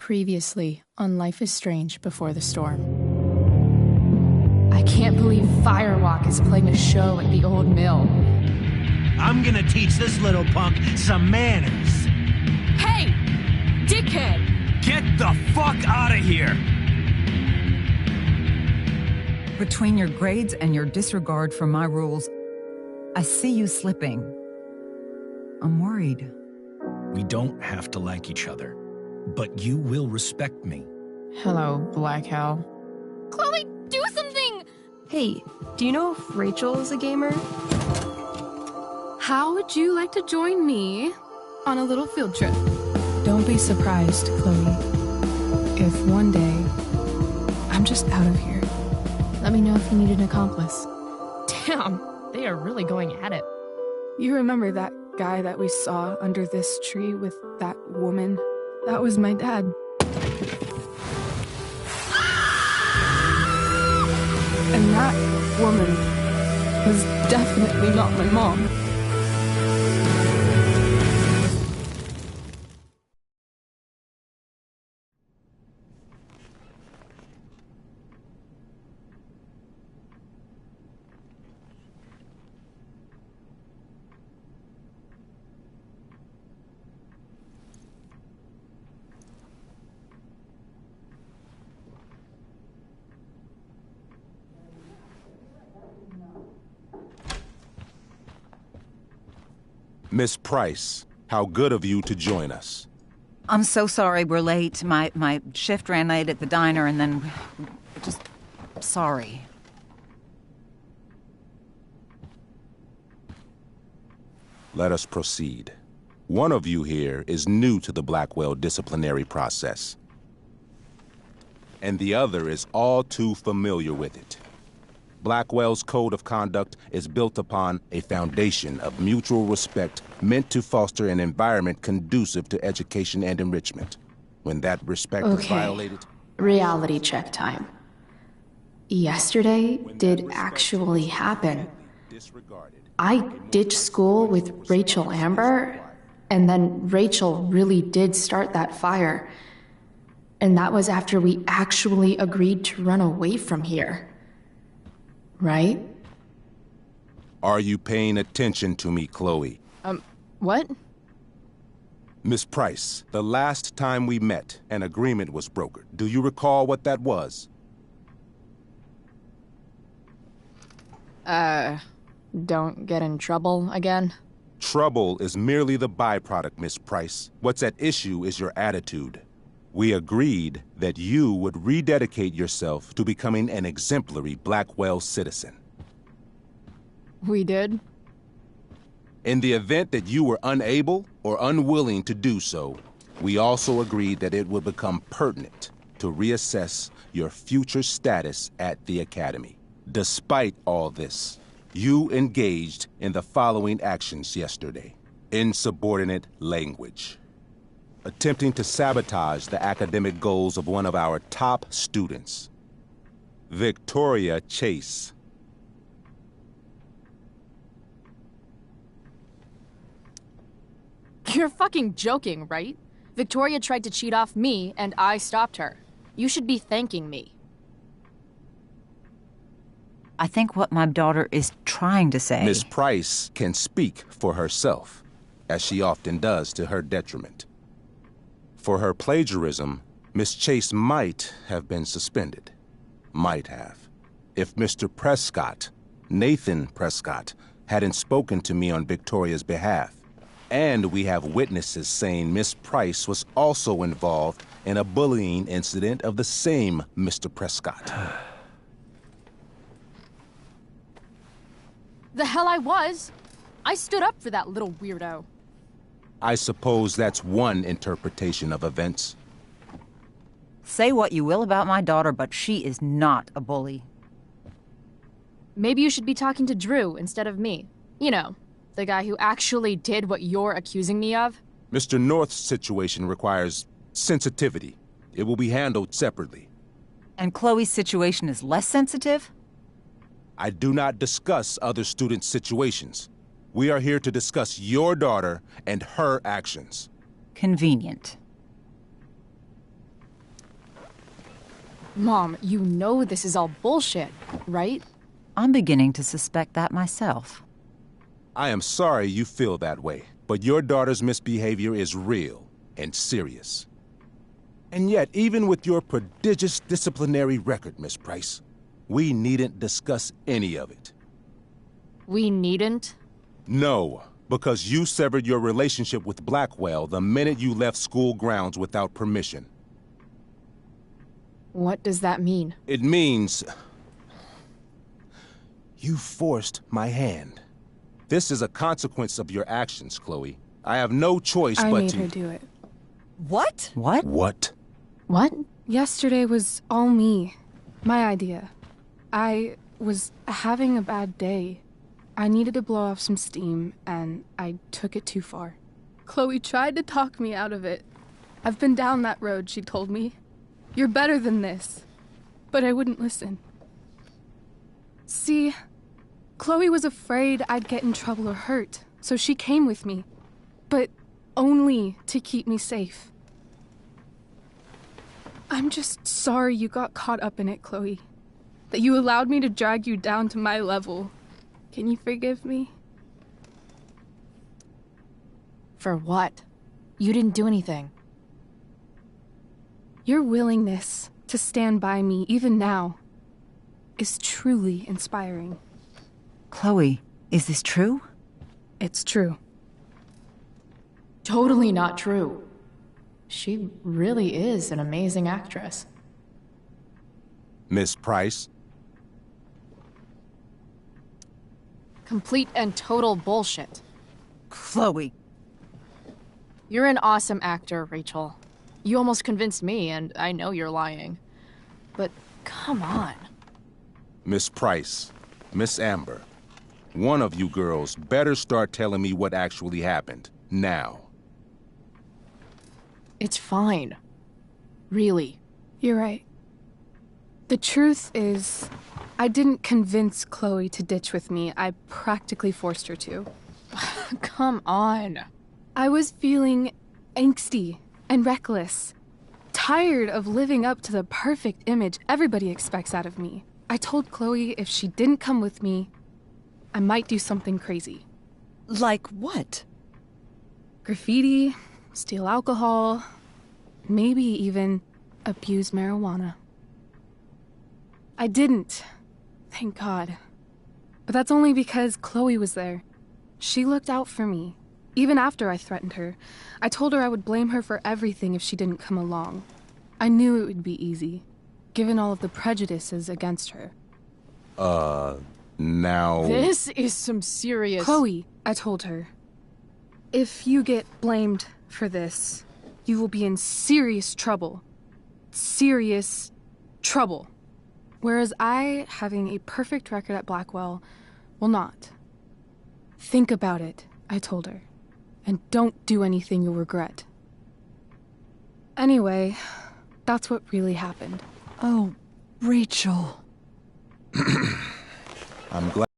Previously on Life is Strange Before the Storm. I can't believe Firewalk is playing a show at the old mill. I'm gonna teach this little punk some manners. Hey! Dickhead! Get the fuck out of here! Between your grades and your disregard for my rules, I see you slipping. I'm worried. We don't have to like each other, but you will respect me. Hello, Black Hell. Chloe, do something! Hey, do you know if Rachel is a gamer? How would you like to join me on a little field trip? Don't be surprised, Chloe, if one day I'm just out of here. Let me know if you need an accomplice. Damn, they are really going at it. You remember that guy that we saw under this tree with that woman? That was my dad. And that woman was definitely not my mom. Miss Price, how good of you to join us. I'm so sorry we're late. My shift ran late at the diner and then... just... sorry. Let us proceed. One of you here is new to the Blackwell disciplinary process, and the other is all too familiar with it. Blackwell's code of conduct is built upon a foundation of mutual respect meant to foster an environment conducive to education and enrichment. When that respect is violated... Reality check time. Yesterday did actually happen. I ditched school with Rachel Amber, and then Rachel really did start that fire. And that was after we actually agreed to run away from here. Right? Are you paying attention to me, Chloe? What? Miss Price, the last time we met, an agreement was brokered. Do you recall what that was? Don't get in trouble again? Trouble is merely the byproduct, Miss Price. What's at issue is your attitude. We agreed that you would rededicate yourself to becoming an exemplary Blackwell citizen. We did? In the event that you were unable or unwilling to do so, we also agreed that it would become pertinent to reassess your future status at the Academy. Despite all this, you engaged in the following actions yesterday. Insubordinate language. Attempting to sabotage the academic goals of one of our top students, Victoria Chase. You're fucking joking, right? Victoria tried to cheat off me, and I stopped her. You should be thanking me. I think what my daughter is trying to say... Miss Price can speak for herself, as she often does to her detriment. For her plagiarism, Miss Chase might have been suspended. Might have. If Mr. Prescott, Nathan Prescott, hadn't spoken to me on Victoria's behalf. And we have witnesses saying Miss Price was also involved in a bullying incident of the same Mr. Prescott. The hell I was! I stood up for that little weirdo. I suppose that's one interpretation of events. Say what you will about my daughter, but she is not a bully. Maybe you should be talking to Drew instead of me. You know, the guy who actually did what you're accusing me of. Mr. North's situation requires sensitivity. It will be handled separately. And Chloe's situation is less sensitive? I do not discuss other students' situations. We are here to discuss your daughter and her actions. Convenient. Mom, you know this is all bullshit, right? I'm beginning to suspect that myself. I am sorry you feel that way, but your daughter's misbehavior is real and serious. And yet, even with your prodigious disciplinary record, Miss Price, we needn't discuss any of it. We needn't? No, because you severed your relationship with Blackwell the minute you left school grounds without permission. What does that mean? It means you forced my hand. This is a consequence of your actions, Chloe. I have no choice I but made to... her do it. What? What? What? What? Yesterday was all me. My idea. I was having a bad day. I needed to blow off some steam, and I took it too far. Chloe tried to talk me out of it. I've been down that road, she told me. You're better than this. But I wouldn't listen. See, Chloe was afraid I'd get in trouble or hurt, so she came with me. But only to keep me safe. I'm just sorry you got caught up in it, Chloe. That you allowed me to drag you down to my level. Can you forgive me? For what? You didn't do anything. Your willingness to stand by me, even now, is truly inspiring. Chloe, is this true? It's true. Totally not true. She really is an amazing actress. Miss Price? Complete and total bullshit. Chloe. You're an awesome actor, Rachel. You almost convinced me, and I know you're lying. But come on. Miss Price, Miss Amber, one of you girls better start telling me what actually happened, now. It's fine. Really. You're right. The truth is, I didn't convince Chloe to ditch with me. I practically forced her to. Come on. I was feeling angsty and reckless. Tired of living up to the perfect image everybody expects out of me. I told Chloe if she didn't come with me, I might do something crazy. Like what? Graffiti, steal alcohol, maybe even abuse marijuana. I didn't, thank God. But that's only because Chloe was there. She looked out for me. Even after I threatened her, I told her I would blame her for everything if she didn't come along. I knew it would be easy, given all of the prejudices against her. Now... This is some serious... Chloe, I told her. If you get blamed for this, you will be in serious trouble. Serious trouble. Whereas I, having a perfect record at Blackwell, will not. Think about it, I told her. And don't do anything you'll regret. Anyway, that's what really happened. Oh, Rachel. I'm glad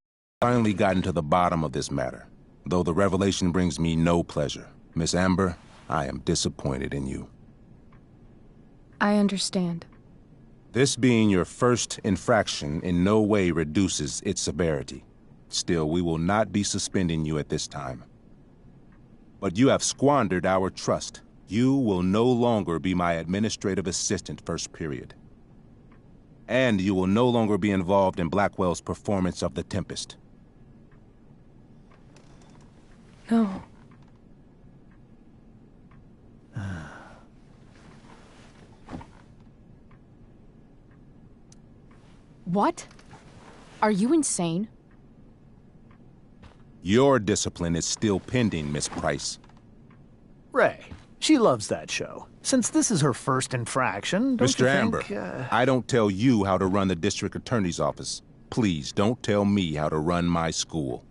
I finally gotten to the bottom of this matter, though the revelation brings me no pleasure. Miss Amber, I am disappointed in you. I understand. This being your first infraction in no way reduces its severity. Still, we will not be suspending you at this time. But you have squandered our trust. You will no longer be my administrative assistant first period. And you will no longer be involved in Blackwell's performance of The Tempest. No. What? Are you insane? Your discipline is still pending, Miss Price. Ray, she loves that show. Since this is her first infraction, don't Mr. you Amber, think, I don't tell you how to run the district attorney's office. Please don't tell me how to run my school.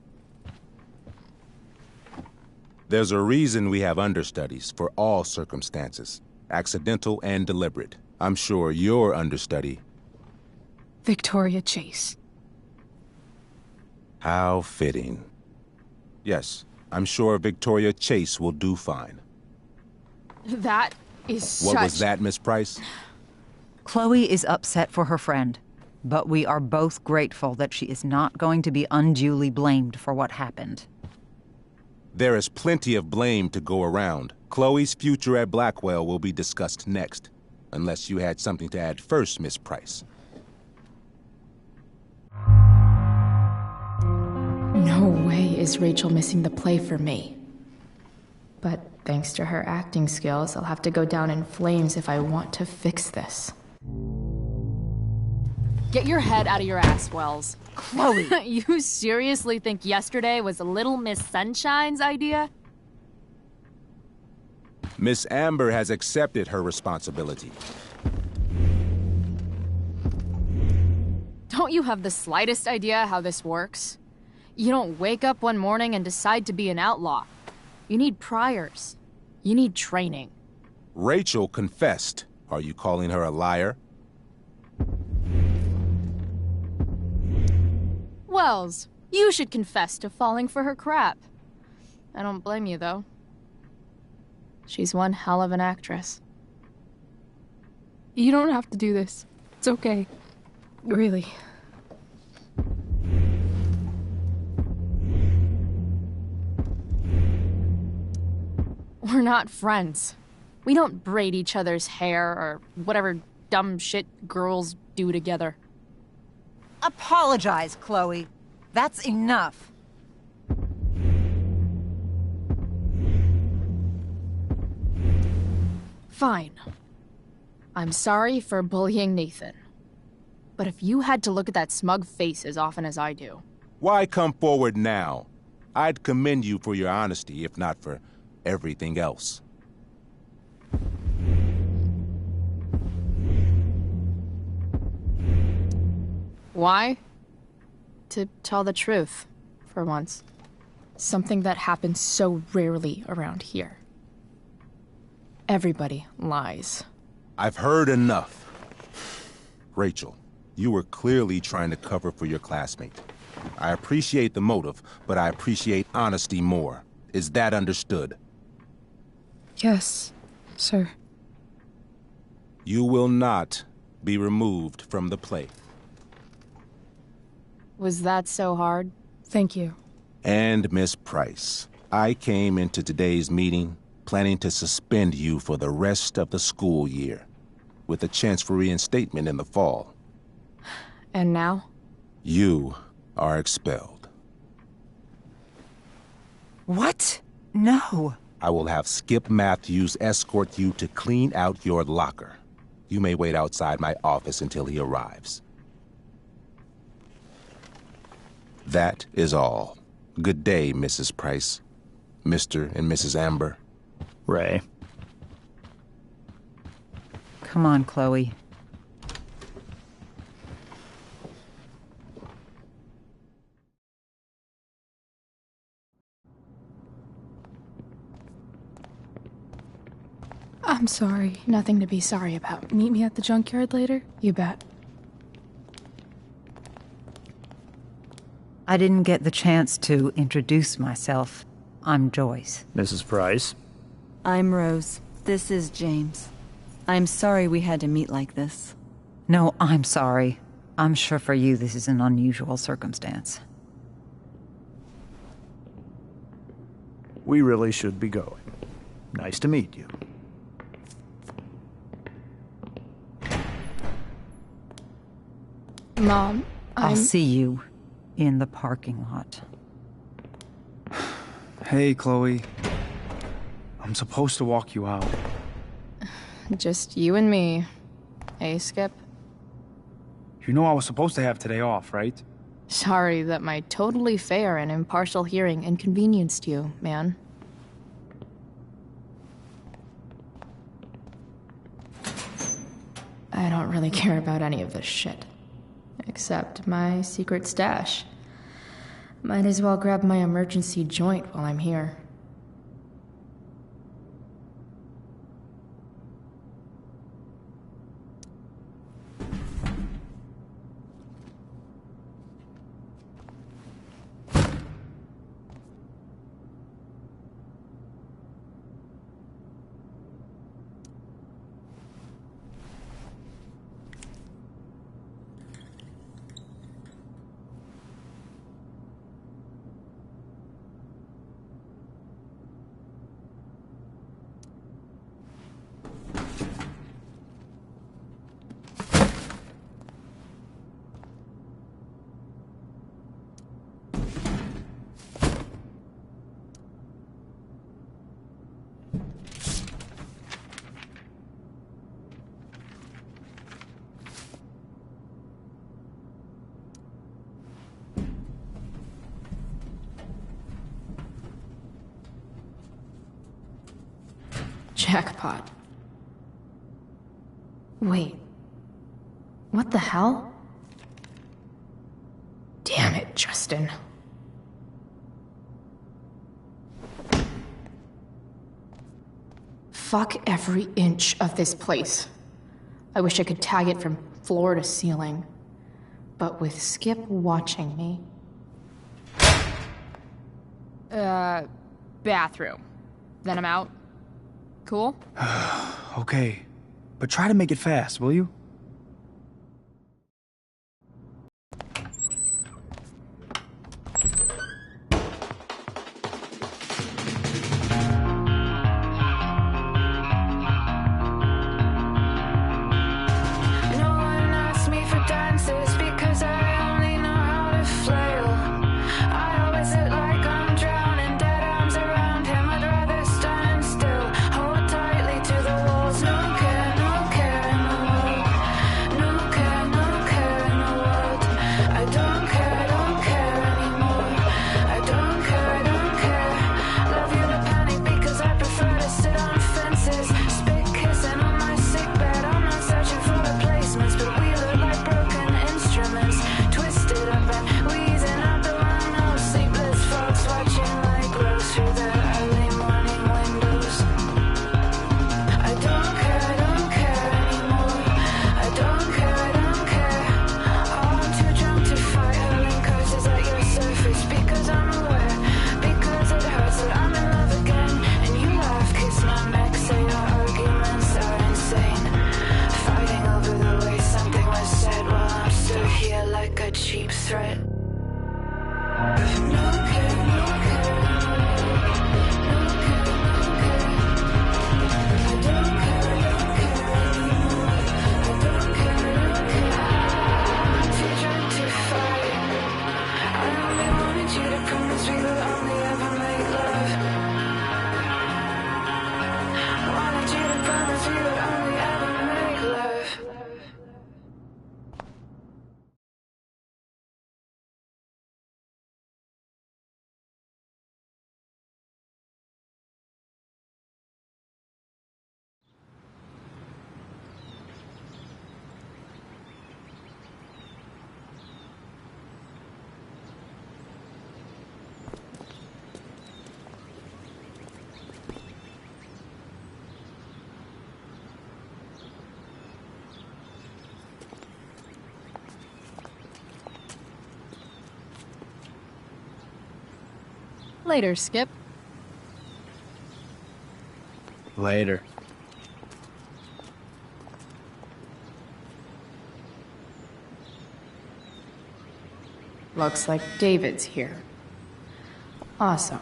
There's a reason we have understudies for all circumstances, accidental and deliberate. I'm sure your understudy... Victoria Chase. How fitting. Yes, I'm sure Victoria Chase will do fine. That is What such... was that, Miss Price? Chloe is upset for her friend, but we are both grateful that she is not going to be unduly blamed for what happened. There is plenty of blame to go around. Chloe's future at Blackwell will be discussed next, unless you had something to add first, Miss Price. No way is Rachel missing the play for me. But thanks to her acting skills, I'll have to go down in flames if I want to fix this. Get your head out of your ass, Wells. Chloe! You seriously think yesterday was Little Miss Sunshine's idea? Miss Amber has accepted her responsibility. Don't you have the slightest idea how this works? You don't wake up one morning and decide to be an outlaw. You need priors. You need training. Rachel confessed. Are you calling her a liar? Wells, you should confess to falling for her crap. I don't blame you, though. She's one hell of an actress. You don't have to do this. It's okay. Really. We're not friends. We don't braid each other's hair or whatever dumb shit girls do together. Apologize, Chloe. That's enough. Fine. I'm sorry for bullying Nathan. But if you had to look at that smug face as often as I do... Why come forward now? I'd commend you for your honesty, if not for everything else. Why? To tell the truth, for once. Something that happens so rarely around here. Everybody lies. I've heard enough. Rachel, you were clearly trying to cover for your classmate. I appreciate the motive, but I appreciate honesty more. Is that understood? Yes, sir. You will not be removed from the play. Was that so hard? Thank you. And Miss Price, I came into today's meeting planning to suspend you for the rest of the school year, with a chance for reinstatement in the fall. And now? You are expelled. What? No. I will have Skip Matthews escort you to clean out your locker. You may wait outside my office until he arrives. That is all. Good day, Mrs. Price. Mr. and Mrs. Amber. Ray. Come on, Chloe. I'm sorry. Nothing to be sorry about. Meet me at the junkyard later? You bet. I didn't get the chance to introduce myself. I'm Joyce. Mrs. Price. I'm Rose. This is James. I'm sorry we had to meet like this. No, I'm sorry. I'm sure for you this is an unusual circumstance. We really should be going. Nice to meet you. Mom, I'll see you in the parking lot. Hey, Chloe. I'm supposed to walk you out. Just you and me. Hey, Skip? You know I was supposed to have today off, right? Sorry that my totally fair and impartial hearing inconvenienced you, man. I don't really care about any of this shit. Except my secret stash. Might as well grab my emergency joint while I'm here. Jackpot. Wait. What the hell? Damn it, Justin. Fuck every inch of this place. I wish I could tag it from floor to ceiling. But with Skip watching me... Bathroom. Then I'm out. Cool? Okay, but try to make it fast, will you? Later, Skip. Later. Looks like David's here. Awesome.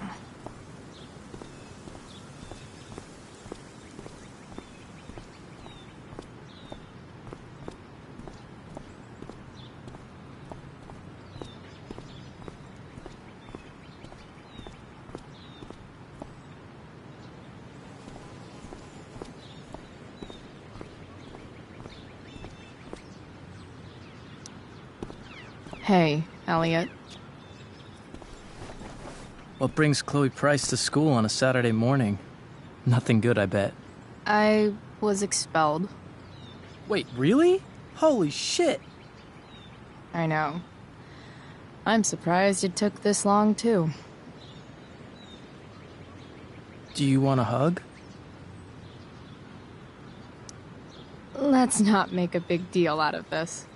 Hey, Elliot. What brings Chloe Price to school on a Saturday morning? Nothing good, I bet. I was expelled. Wait, really? Holy shit! I know. I'm surprised it took this long, too. Do you want a hug? Let's not make a big deal out of this.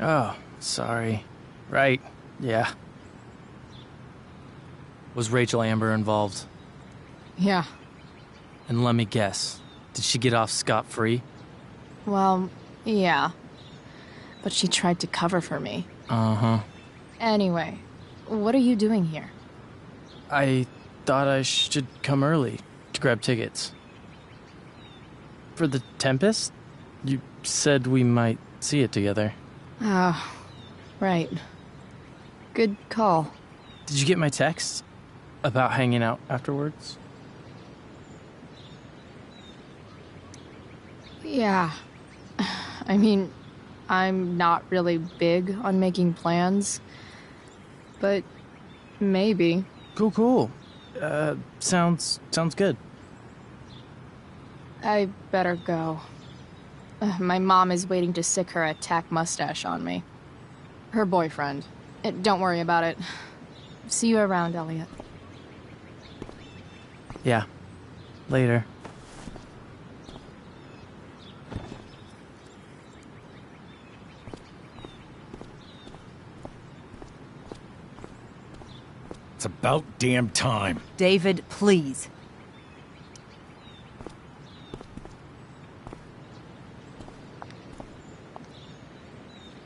Oh, sorry. Right, yeah. Was Rachel Amber involved? Yeah. And let me guess, did she get off scot-free? Well, yeah. But she tried to cover for me. Uh-huh. Anyway, what are you doing here? I thought I should come early to grab tickets. For the Tempest? You said we might see it together. Oh, right. Good call. Did you get my text about hanging out afterwards? Yeah. I mean, I'm not really big on making plans, but maybe. Cool. Sounds good. I better go. My mom is waiting to sick her attack mustache on me. Her boyfriend. Don't worry about it. See you around, Elliot. Yeah. Later. It's about damn time. David, please.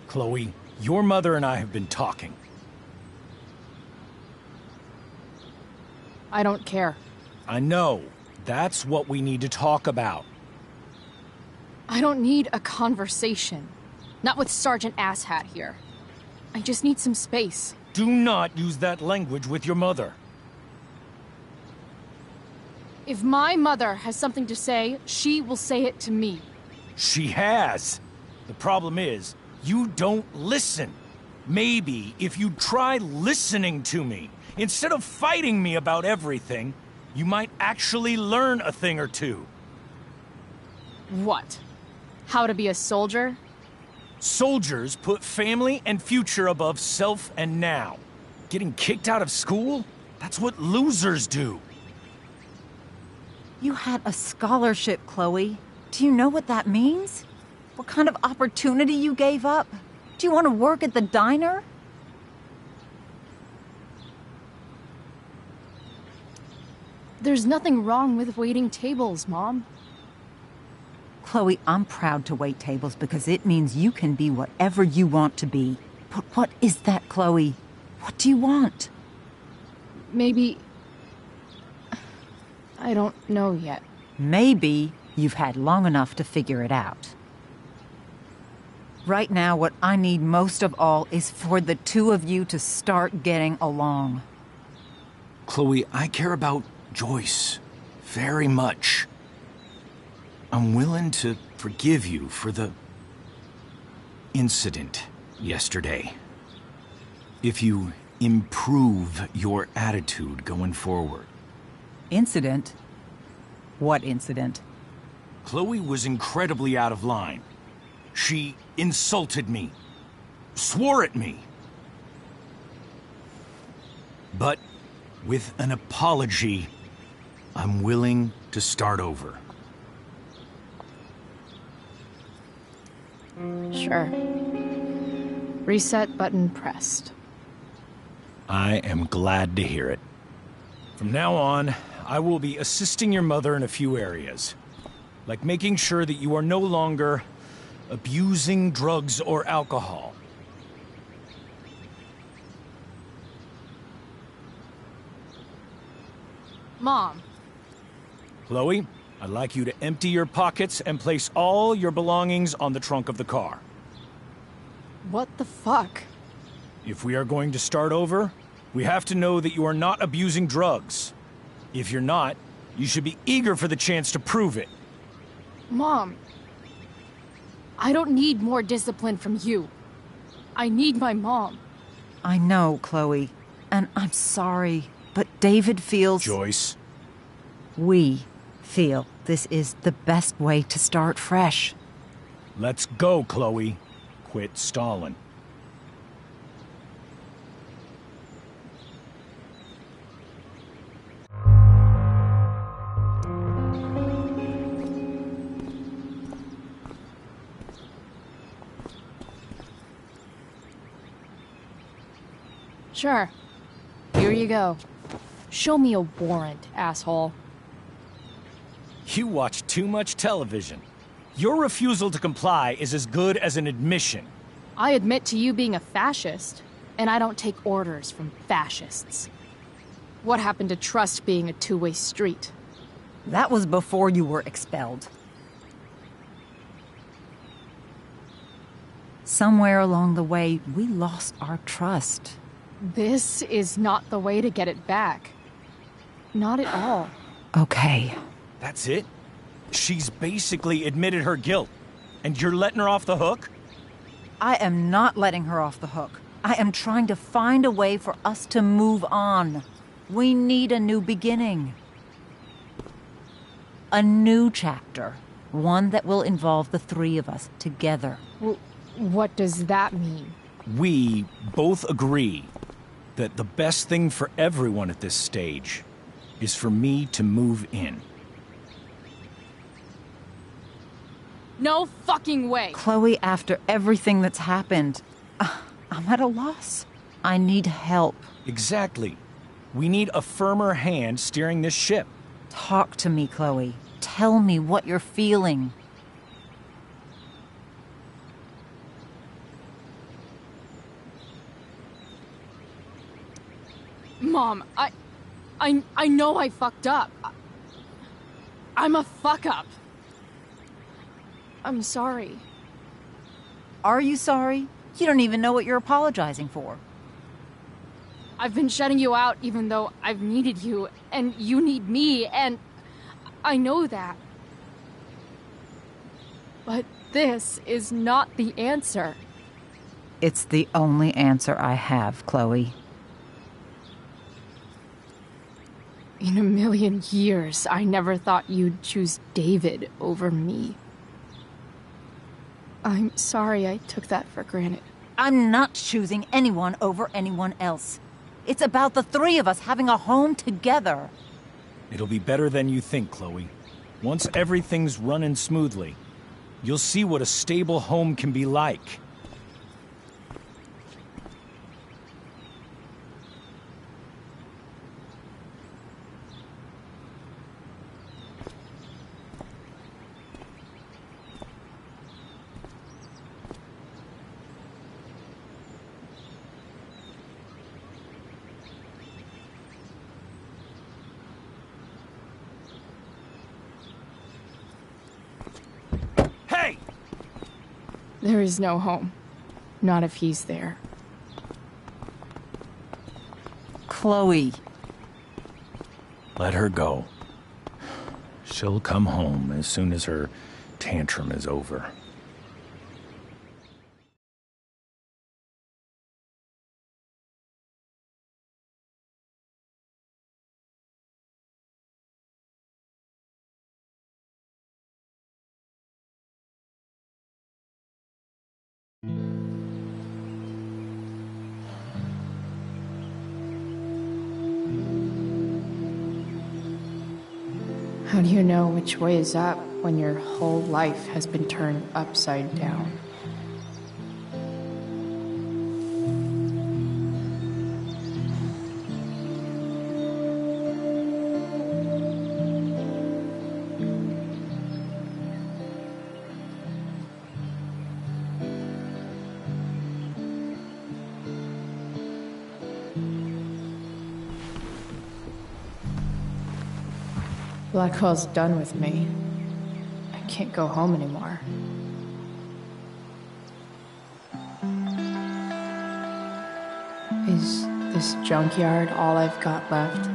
Chloe, your mother and I have been talking. I don't care. I know. That's what we need to talk about. I don't need a conversation. Not with Sergeant Asshat here. I just need some space. Do not use that language with your mother. If my mother has something to say, she will say it to me. She has. The problem is, you don't listen. Maybe if you try listening to me, instead of fighting me about everything, you might actually learn a thing or two. What? How to be a soldier? Soldiers put family and future above self and now. Getting kicked out of school? That's what losers do. You had a scholarship, Chloe. Do you know what that means? What kind of opportunity you gave up? Do you want to work at the diner? There's nothing wrong with waiting tables, Mom. Chloe, I'm proud to wait tables because it means you can be whatever you want to be. But what is that, Chloe? What do you want? Maybe... I don't know yet. Maybe you've had long enough to figure it out. Right now, what I need most of all is for the two of you to start getting along. Chloe, I care about Joyce very much. I'm willing to forgive you for the incident yesterday. If you improve your attitude going forward. Incident? What incident? Chloe was incredibly out of line. She insulted me, swore at me. But with an apology, I'm willing to start over. Sure. Reset button pressed. I am glad to hear it. From now on, I will be assisting your mother in a few areas. Like making sure that you are no longer abusing drugs or alcohol. Mom. Chloe, I'd like you to empty your pockets and place all your belongings on the trunk of the car. What the fuck? If we are going to start over, we have to know that you are not abusing drugs. If you're not, you should be eager for the chance to prove it. Mom. I don't need more discipline from you. I need my mom. I know, Chloe, and I'm sorry, but David feels... Joyce. We feel this is the best way to start fresh. Let's go, Chloe. Quit stalling. Sure. Here you go. Show me a warrant, asshole. You watch too much television. Your refusal to comply is as good as an admission. I admit to you being a fascist, and I don't take orders from fascists. What happened to trust being a two-way street? That was before you were expelled. Somewhere along the way, we lost our trust. This is not the way to get it back. Not at all. Okay. That's it? She's basically admitted her guilt, and you're letting her off the hook? I am not letting her off the hook. I am trying to find a way for us to move on. We need a new beginning. A new chapter. One that will involve the three of us together. What does that mean? We both agree that the best thing for everyone at this stage is for me to move in. No fucking way! Chloe, after everything that's happened, I'm at a loss. I need help. Exactly. We need a firmer hand steering this ship. Talk to me, Chloe. Tell me what you're feeling. Mom, I know I fucked up. I'm a fuck-up. I'm sorry. Are you sorry? You don't even know what you're apologizing for. I've been shutting you out even though I've needed you, and you need me, and I know that. But this is not the answer. It's the only answer I have, Chloe. In a million years, I never thought you'd choose David over me. I'm sorry I took that for granted. I'm not choosing anyone over anyone else. It's about the three of us having a home together. It'll be better than you think, Chloe. Once everything's running smoothly, you'll see what a stable home can be like. There is no home. Not if he's there. Chloe. Let her go. She'll come home as soon as her tantrum is over. How do you know which way is up when your whole life has been turned upside down? Blackwell's done with me. I can't go home anymore. Is this junkyard all I've got left?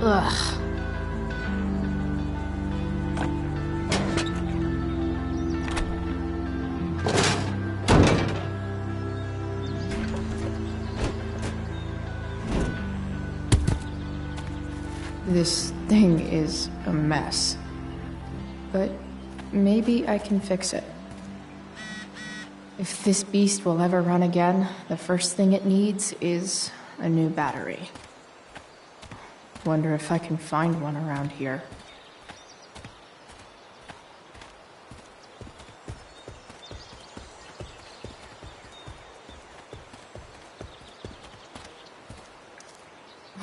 Ugh. This thing is a mess. But maybe I can fix it. If this beast will ever run again, the first thing it needs is a a new battery. Wonder if I can find one around here.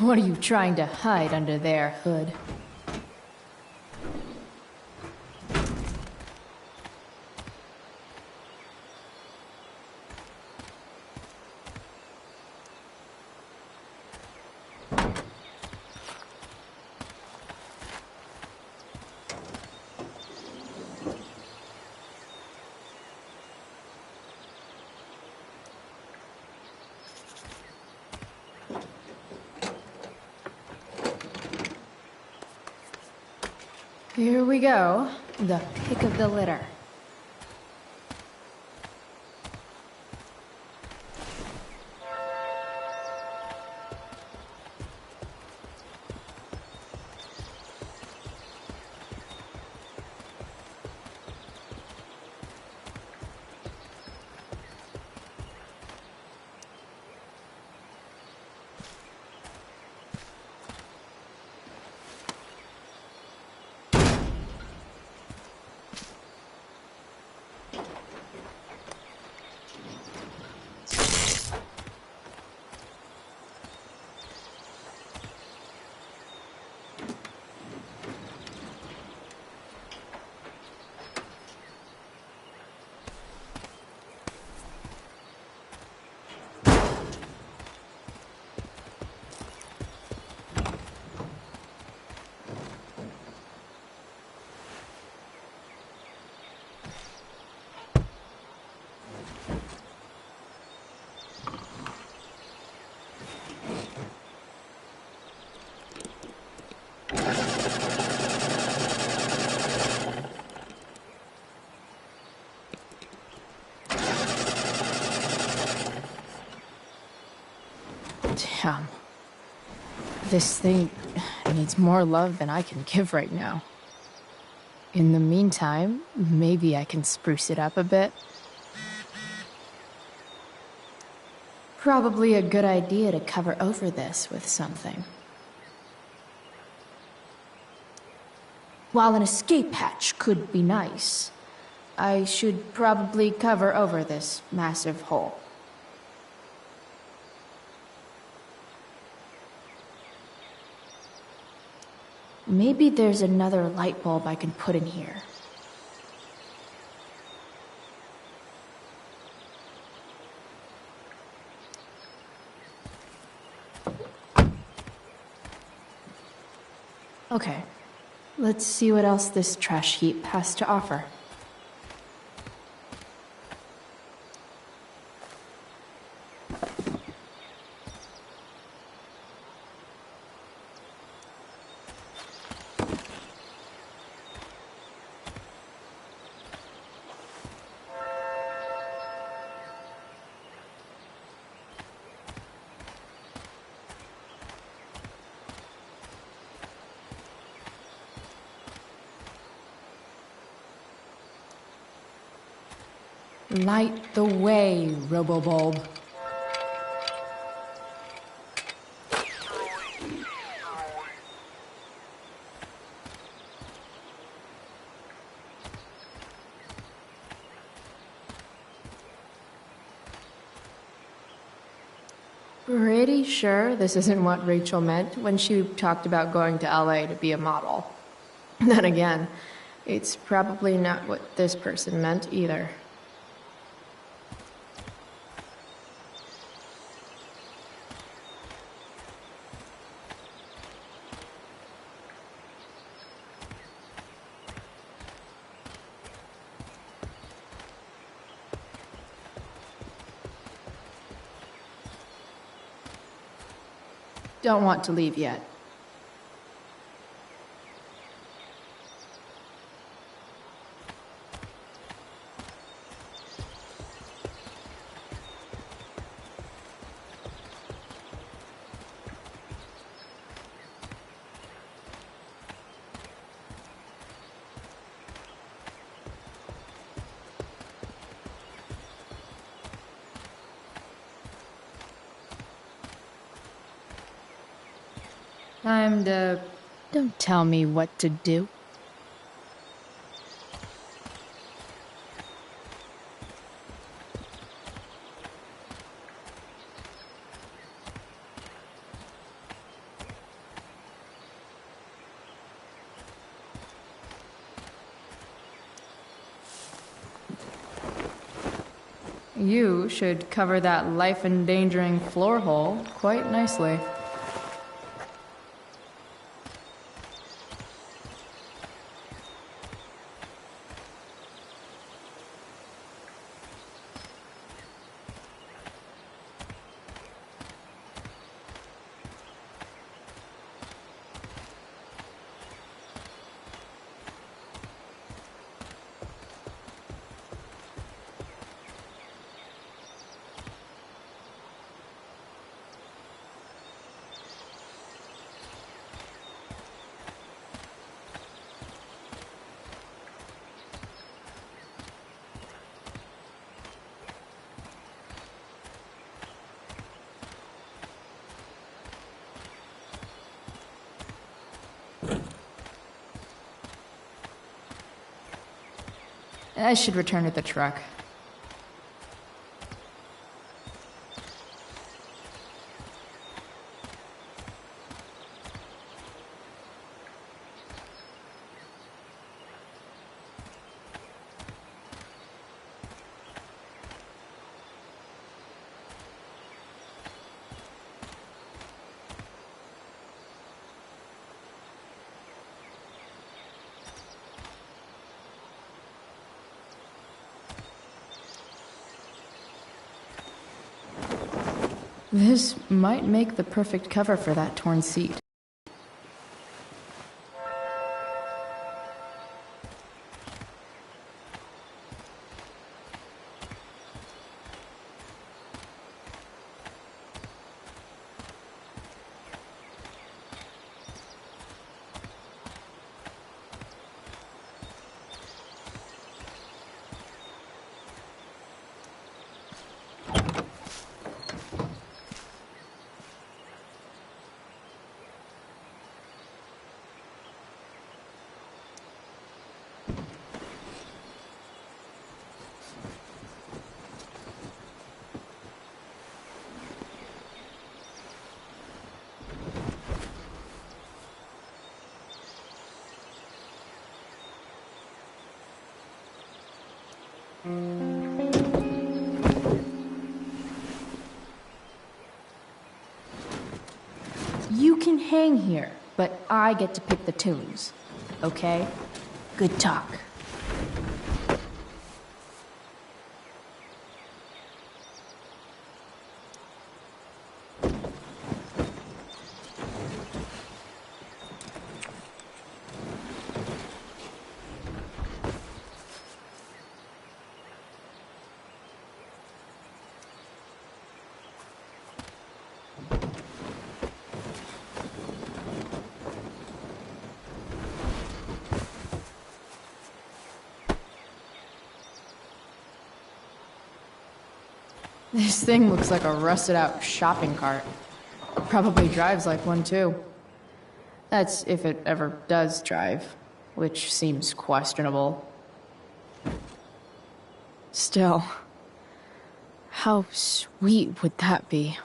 What are you trying to hide under there, Hood? Here we go. The pick of the litter. Damn. This thing needs more love than I can give right now. In the meantime, maybe I can spruce it up a bit. Probably a good idea to cover over this with something. While an escape hatch could be nice, I should probably cover over this massive hole. Maybe there's another light bulb I can put in here. Okay, let's see what else this trash heap has to offer. Light the way, Robobulb. Pretty sure this isn't what Rachel meant when she talked about going to LA to be a model. Then again, it's probably not what this person meant either. Don't want to leave yet. Time to... Don't tell me what to do. You should cover that life-endangering floor hole quite nicely. I should return to the truck. This might make the perfect cover for that torn seat. You can hang here, but I get to pick the tunes. Okay? Good talk. This thing looks like a rusted out shopping cart. Probably drives like one too. That's if it ever does drive, which seems questionable. Still, how sweet would that be?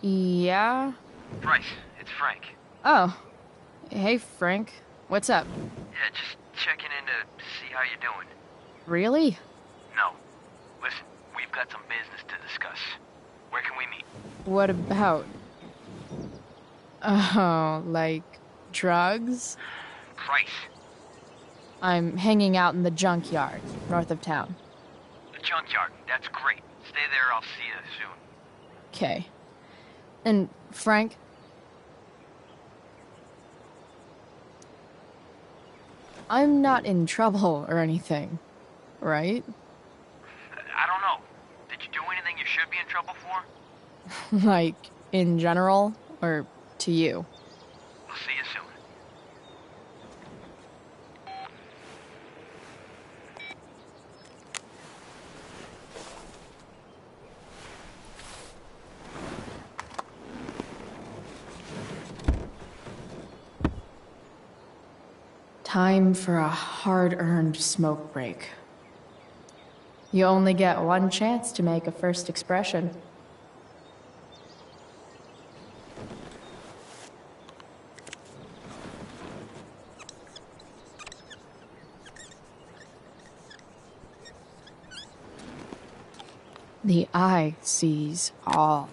Yeah? Bryce, it's Frank. Oh. Hey, Frank. What's up? Yeah, just checking in to see how you're doing. Really? No. Listen, we've got some business to discuss. Where can we meet? What about? Oh, like drugs? Bryce. I'm hanging out in the junkyard, north of town. The junkyard. That's great. Stay there, I'll see you soon. Okay. And, Frank? I'm not in trouble or anything, right? I don't know. Did you do anything you should be in trouble for? Like, in general, or to you? I'll see you soon. Time for a hard-earned smoke break. You only get one chance to make a first expression. The eye sees all.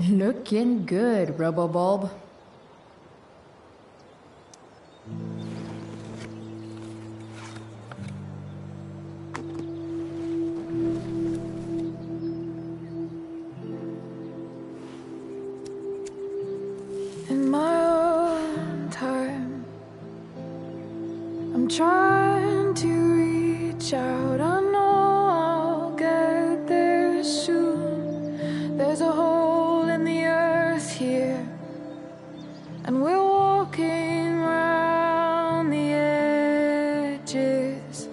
Looking good, Robobulb. In my own time, I'm trying to reach out. I know I'll get there soon. There's a hole in the earth here, and we're walking round the edges.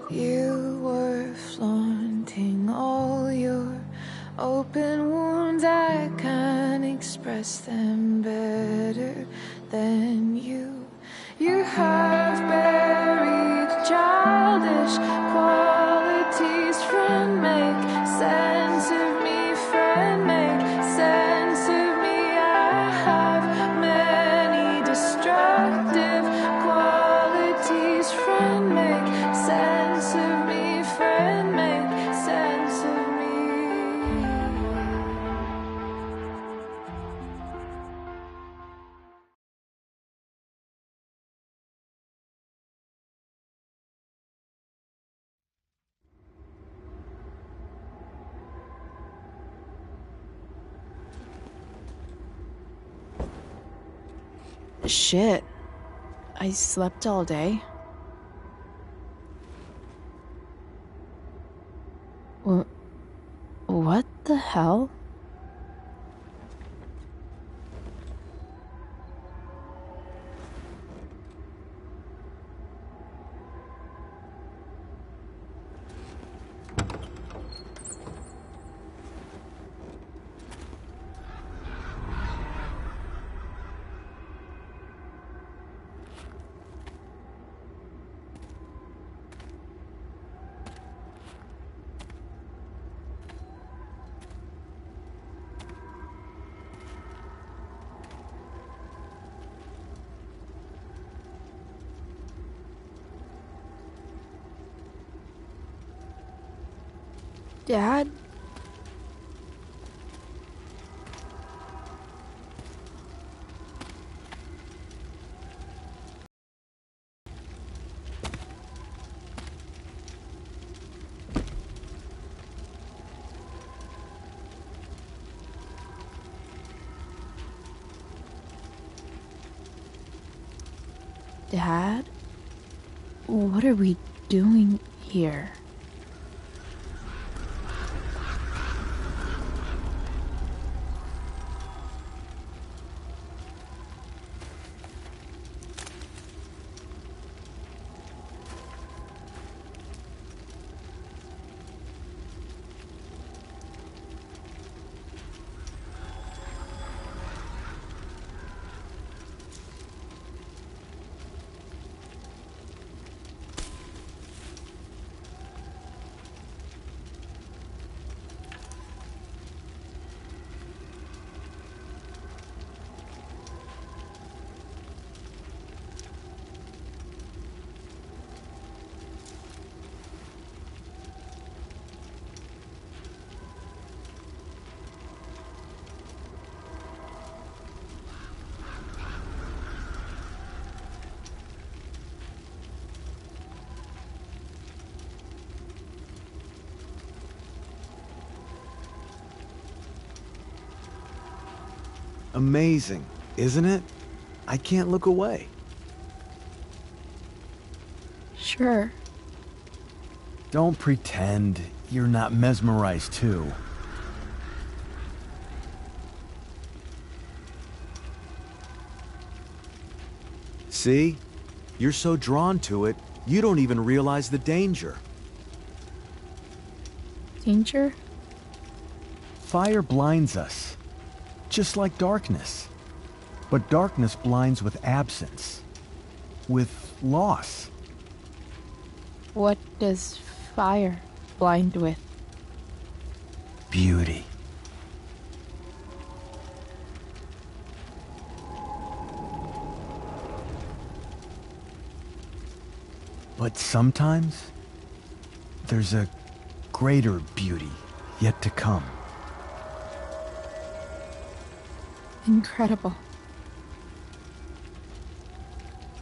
You were flaunting all your open wounds. I can't express them better than you. You have buried childish qualities. Friend, make sense of me. Friend, make sense of me. I have many destructive qualities. Friend, make sense of me. Friend, make sense of me. Shit. I slept all day. What the hell? Dad? Dad? What are we doing here? Amazing, isn't it? I can't look away. Sure. Don't pretend you're not mesmerized too. See? You're so drawn to it, you don't even realize the danger. Danger? Fire blinds us, just like darkness. But darkness blinds with absence, with loss. What does fire blind with? Beauty. But sometimes, there's a greater beauty yet to come. Incredible.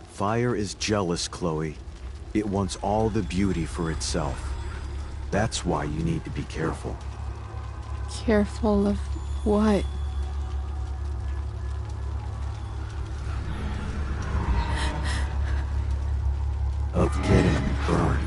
Fire is jealous, Chloe. It wants all the beauty for itself. That's why you need to be careful. Careful of what? Of getting burned.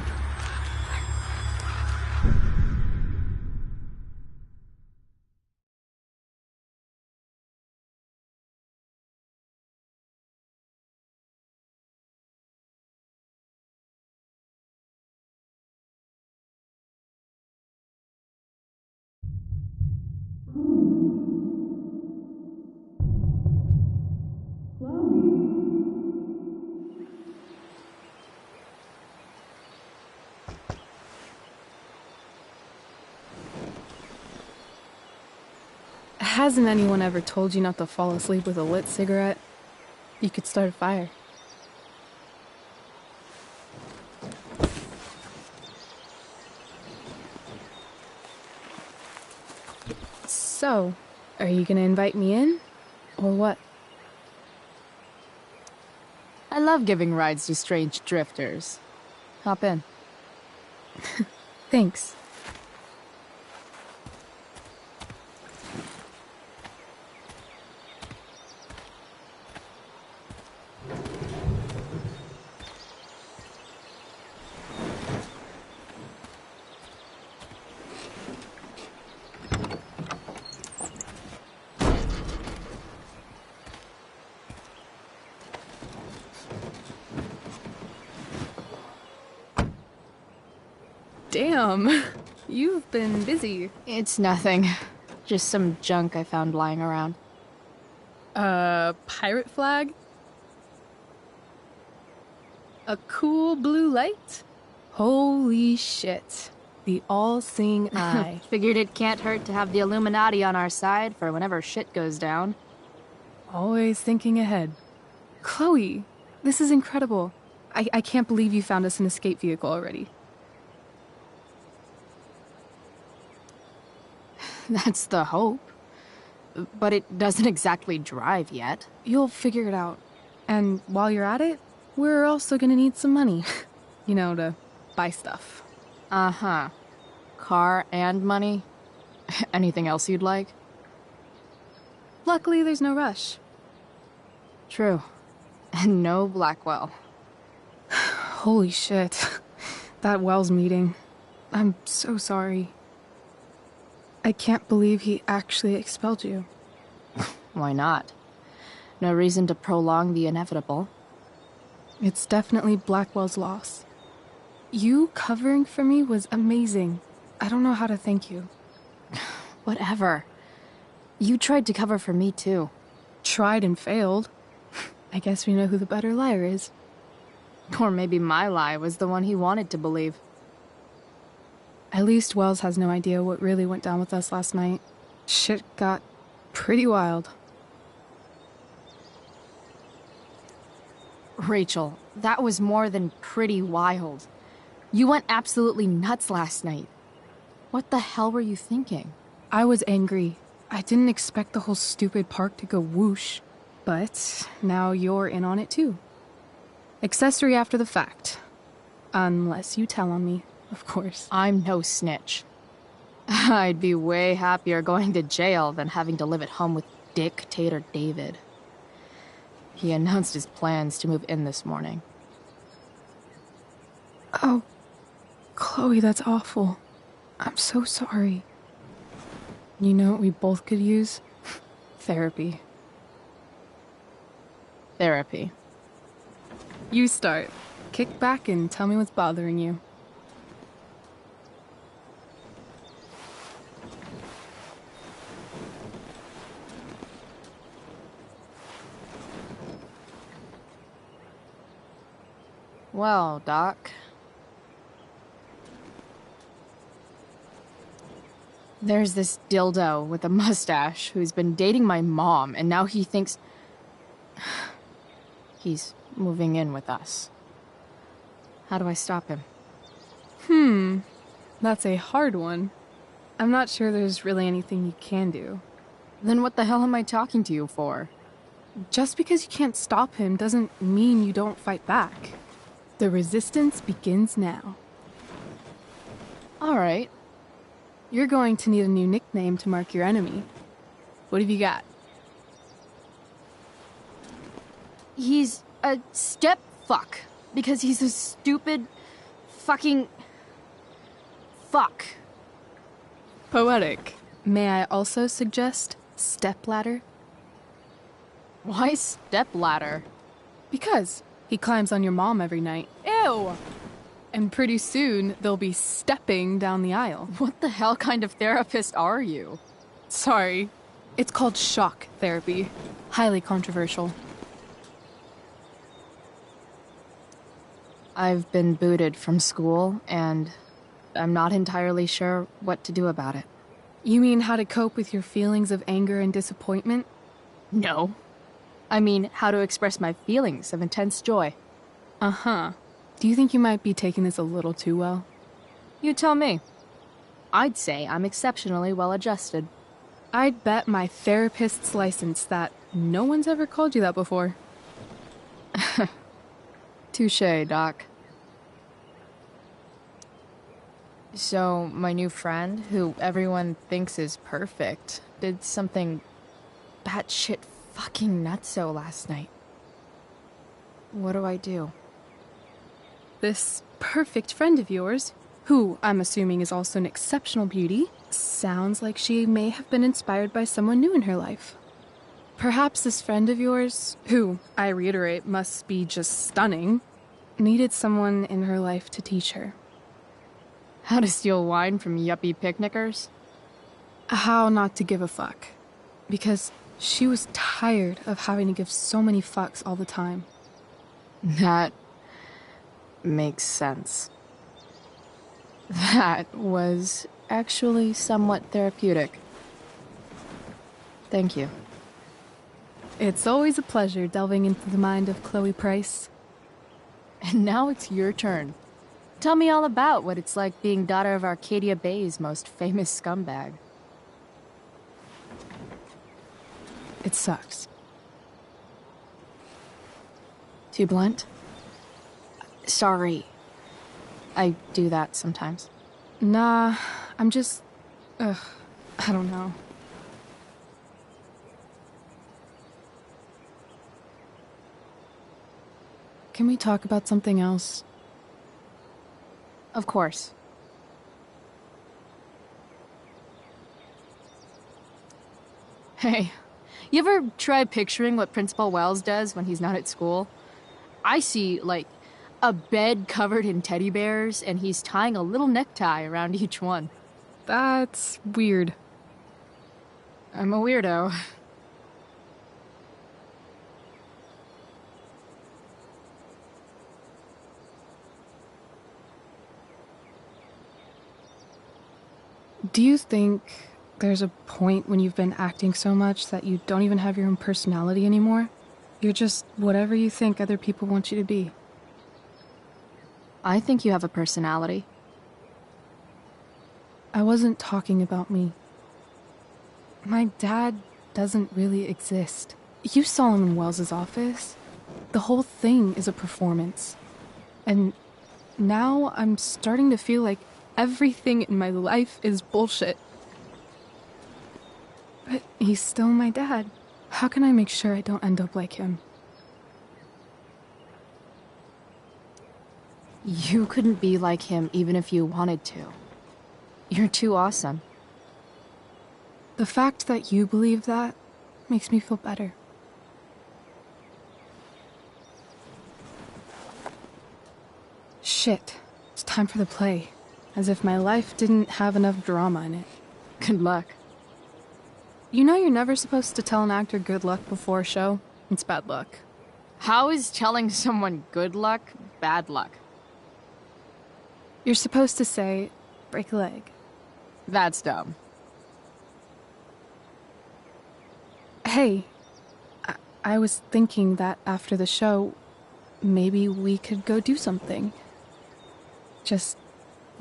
Hasn't anyone ever told you not to fall asleep with a lit cigarette? You could start a fire. So, are you gonna invite me in? Or what? I love giving rides to strange drifters. Hop in. Thanks. Damn, you've been busy. It's nothing. Just some junk I found lying around. Pirate flag? A cool blue light? Holy shit. The all-seeing eye. Figured it can't hurt to have the Illuminati on our side for whenever shit goes down. Always thinking ahead. Chloe, this is incredible. I can't believe you found us an escape vehicle already. That's the hope. But it doesn't exactly drive yet. You'll figure it out. And while you're at it, we're also gonna need some money. You know, to buy stuff. Uh-huh. Car and money? Anything else you'd like? Luckily, there's no rush. True. And no Blackwell. Holy shit. That Wells meeting. I'm so sorry. I can't believe he actually expelled you. Why not? No reason to prolong the inevitable. It's definitely Blackwell's loss. You covering for me was amazing. I don't know how to thank you. Whatever. You tried to cover for me, too. Tried and failed. I guess we know who the better liar is. Or maybe my lie was the one he wanted to believe. At least Wells has no idea what really went down with us last night. Shit got pretty wild. Rachel, that was more than pretty wild. You went absolutely nuts last night. What the hell were you thinking? I was angry. I didn't expect the whole stupid park to go whoosh. But now you're in on it too. Accessory after the fact. Unless you tell on me, of course. I'm no snitch. I'd be way happier going to jail than having to live at home with Dictator David. He announced his plans to move in this morning. Oh, Chloe, that's awful. I'm so sorry. You know what we both could use? Therapy. Therapy. You start. Kick back and tell me what's bothering you. well, Doc. There's this dildo with a mustache who's been dating my mom, and now he thinks he's moving in with us. How do I stop him? That's a hard one. I'm not sure there's really anything you can do. Then what the hell am I talking to you for? Just because you can't stop him doesn't mean you don't fight back. The resistance begins now. All right. You're going to need a new nickname to mark your enemy. What have you got? He's a step fuck because he's a stupid fucking fuck. Poetic. May I also suggest stepladder? Why stepladder? Because he climbs on your mom every night. Ew! And pretty soon, they'll be stepping down the aisle. What the hell kind of therapist are you? Sorry. It's called shock therapy. Highly controversial. I've been booted from school, and I'm not entirely sure what to do about it. You mean how to cope with your feelings of anger and disappointment? No. I mean, how to express my feelings of intense joy. Uh-huh. Do you think you might be taking this a little too well? You tell me. I'd say I'm exceptionally well adjusted. I'd bet my therapist's license that no one's ever called you that before. Touché, Doc. So, my new friend, who everyone thinks is perfect, did something batshit fucking nutso last night. What do I do? This perfect friend of yours, who I'm assuming is also an exceptional beauty, sounds like she may have been inspired by someone new in her life. Perhaps this friend of yours, who, I reiterate, must be just stunning, needed someone in her life to teach her. How to steal wine from yuppie picnickers? How not to give a fuck. Because she was tired of having to give so many fucks all the time. That makes sense. That was actually somewhat therapeutic. Thank you. It's always a pleasure delving into the mind of Chloe Price. And now it's your turn. Tell me all about what it's like being daughter of Arcadia Bay's most famous scumbag. It sucks. Too blunt? Sorry. I do that sometimes. Nah, I'm just... I don't know. Can we talk about something else? Of course. Hey, you ever try picturing what Principal Wells does when he's not at school? I see, like, a bed covered in teddy bears, and he's tying a little necktie around each one. That's weird. I'm a weirdo. Do you think there's a point when you've been acting so much that you don't even have your own personality anymore? You're just whatever you think other people want you to be. I think you have a personality. I wasn't talking about me. My dad doesn't really exist. You saw him in Wells's office. The whole thing is a performance. And now I'm starting to feel like everything in my life is bullshit. But he's still my dad. How can I make sure I don't end up like him? You couldn't be like him even if you wanted to. You're too awesome. The fact that you believe that makes me feel better. Shit. It's time for the play. As if my life didn't have enough drama in it. Good luck. You know you're never supposed to tell an actor good luck before a show? It's bad luck. How is telling someone good luck bad luck. You're supposed to say, break a leg. That's dumb. Hey, I was thinking that after the show, maybe we could go do something. Just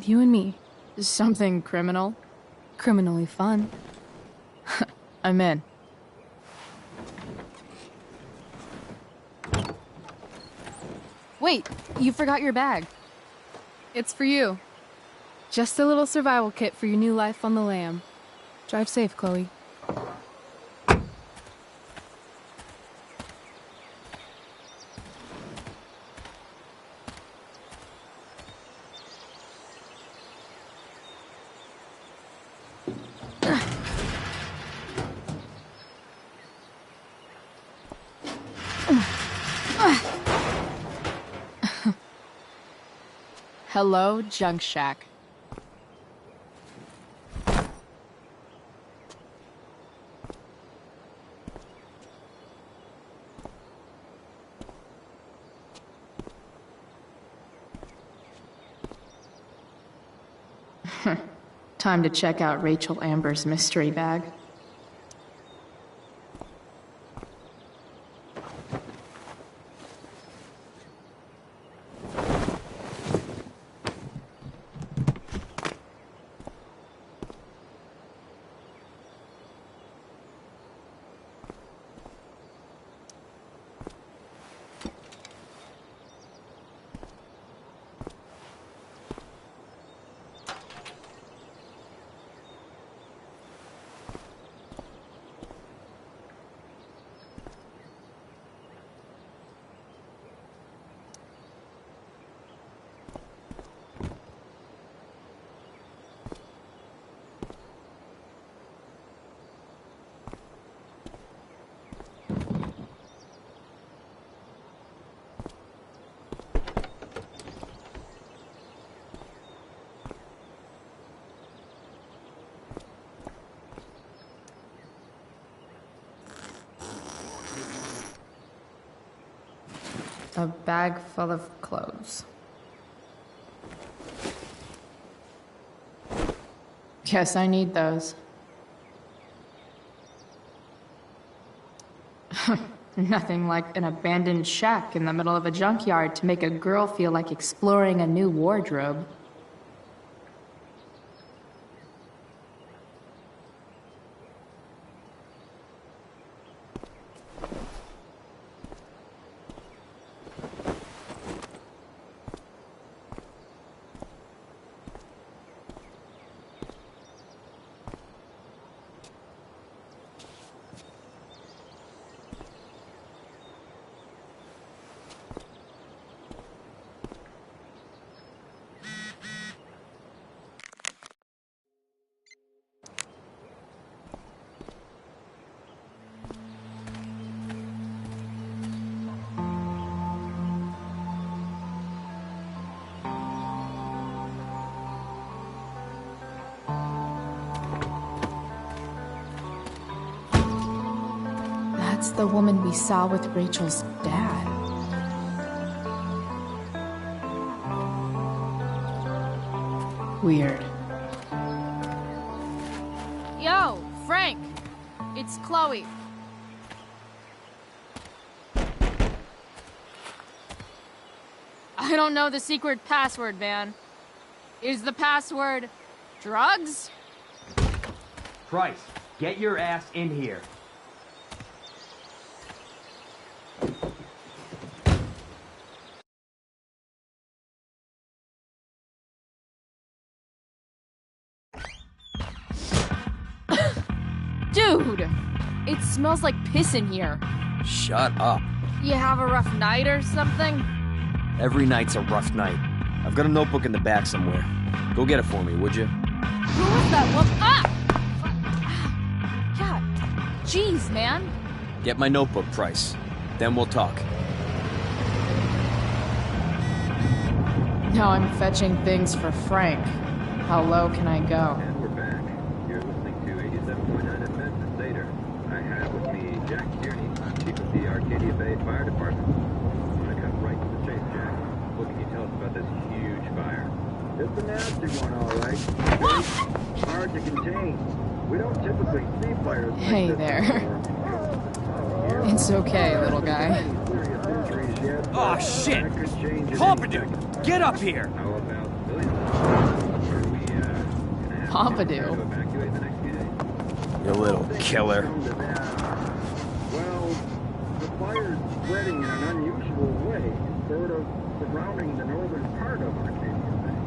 you and me. Something criminal? Criminally fun. I'm in. Wait, you forgot your bag. It's for you. Just a little survival kit for your new life on the lam. Drive safe, Chloe. Hello, Junk Shack. Time to check out Rachel Amber's mystery bag. A bag full of clothes. Guess I need those. Nothing like an abandoned shack in the middle of a junkyard to make a girl feel like exploring a new wardrobe. That's the woman we saw with Rachel's dad. Weird. Yo, Frank! It's Chloe. I don't know the secret password, man. Is the password drugs? Price, get your ass in here. Dude! It smells like piss in here. Shut up. You have a rough night or something? Every night's a rough night. I've got a notebook in the back somewhere. Go get it for me, would you? Who was that woman? Ah! God. Jeez, man. Get my notebook, Price. Then we'll talk. Now I'm fetching things for Frank. How low can I go? And we're back. You're listening to 87.9 FM Later. I have with me Jack Tierney, chief of the Arcadia Bay Fire Department. I'm gonna cut right to the chase, Jack. Looking about this huge fire. It's a nasty one, all right. Hard to contain. We don't typically see fires like Hey this there. anymore. It's okay, little guy. Serious injuries yet, Oh, but shit! that could change at any Pompidou, second. get up here! How about civilians? Are we, gonna have to Pompidou. evacuate the next few days? You little killer. Well, the fire's spreading in an unusual way, sort of surrounding the northern part of Arcadia Bay,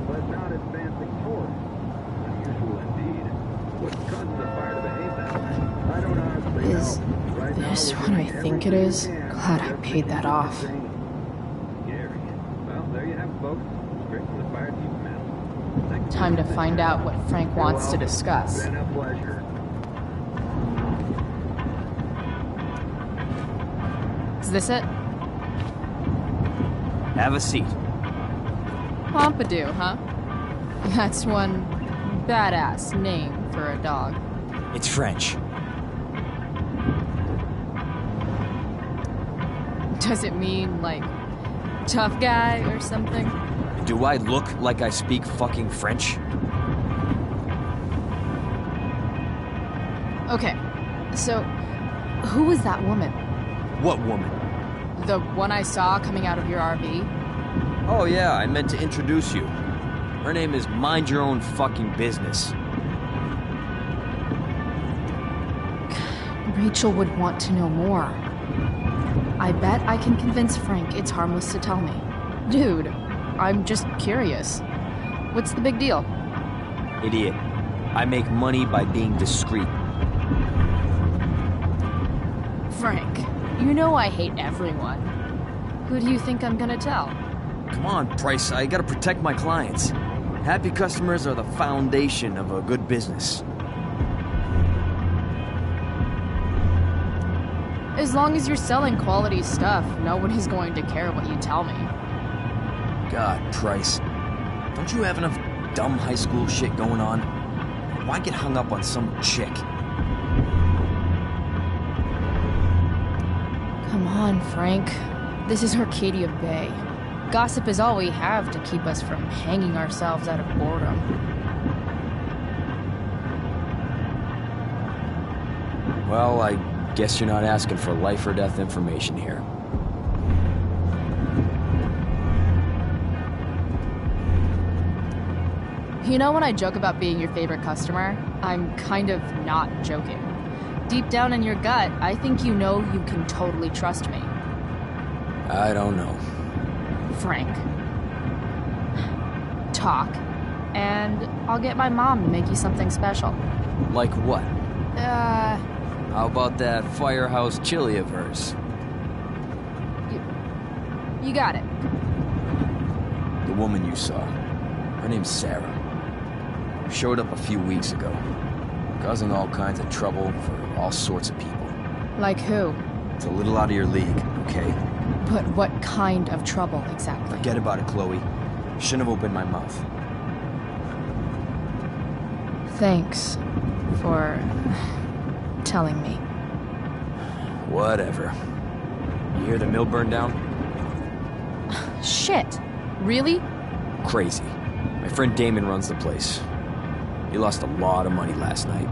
but not advancing towards. Unusual indeed. What causes a fire to behave that way? I don't honestly Is know. Right now, this we're what I doing think it everything is? we can Glad I just to paid that keep it off. sane. Scary. Well, there you have it, folks. Straight from the fire chief's mouth. Thanks for Time to listening. find out what Frank wants to discuss. Been a pleasure. Is this it? Have a seat. Pompidou, huh? That's one badass name for a dog. It's French. Does it mean, like, tough guy or something? Do I look like I speak fucking French? Okay, so who was that woman? What woman? The one I saw coming out of your RV? Oh yeah, I meant to introduce you. Her name is Mind Your Own Fucking Business. Rachel would want to know more. I bet I can convince Frank it's harmless to tell me. Dude, I'm just curious. What's the big deal? Idiot. I make money by being discreet. Frank, you know I hate everyone. Who do you think I'm gonna tell? Come on, Price, I gotta protect my clients. Happy customers are the foundation of a good business. As long as you're selling quality stuff, nobody's going to care what you tell me. God, Price. Don't you have enough dumb high school shit going on? Why get hung up on some chick? Come on, Frank. This is Arcadia Bay. Gossip is all we have to keep us from hanging ourselves out of boredom. Well, I guess you're not asking for life or death information here. You know when I joke about being your favorite customer, I'm kind of not joking. Deep down in your gut, I think you know you can totally trust me. I don't know. Frank. Talk, and I'll get my mom to make you something special. Like what? Uh, How about that firehouse chili of hers? you got it. The woman you saw. Her name's Sarah. Showed up a few weeks ago. Causing all kinds of trouble for all sorts of people. Like who? It's a little out of your league, okay? But what kind of trouble exactly? Forget about it, Chloe. Shouldn't have opened my mouth. Thanks for telling me. Whatever. You hear the mill burn down? Shit. Really? Crazy. My friend Damon runs the place. He lost a lot of money last night.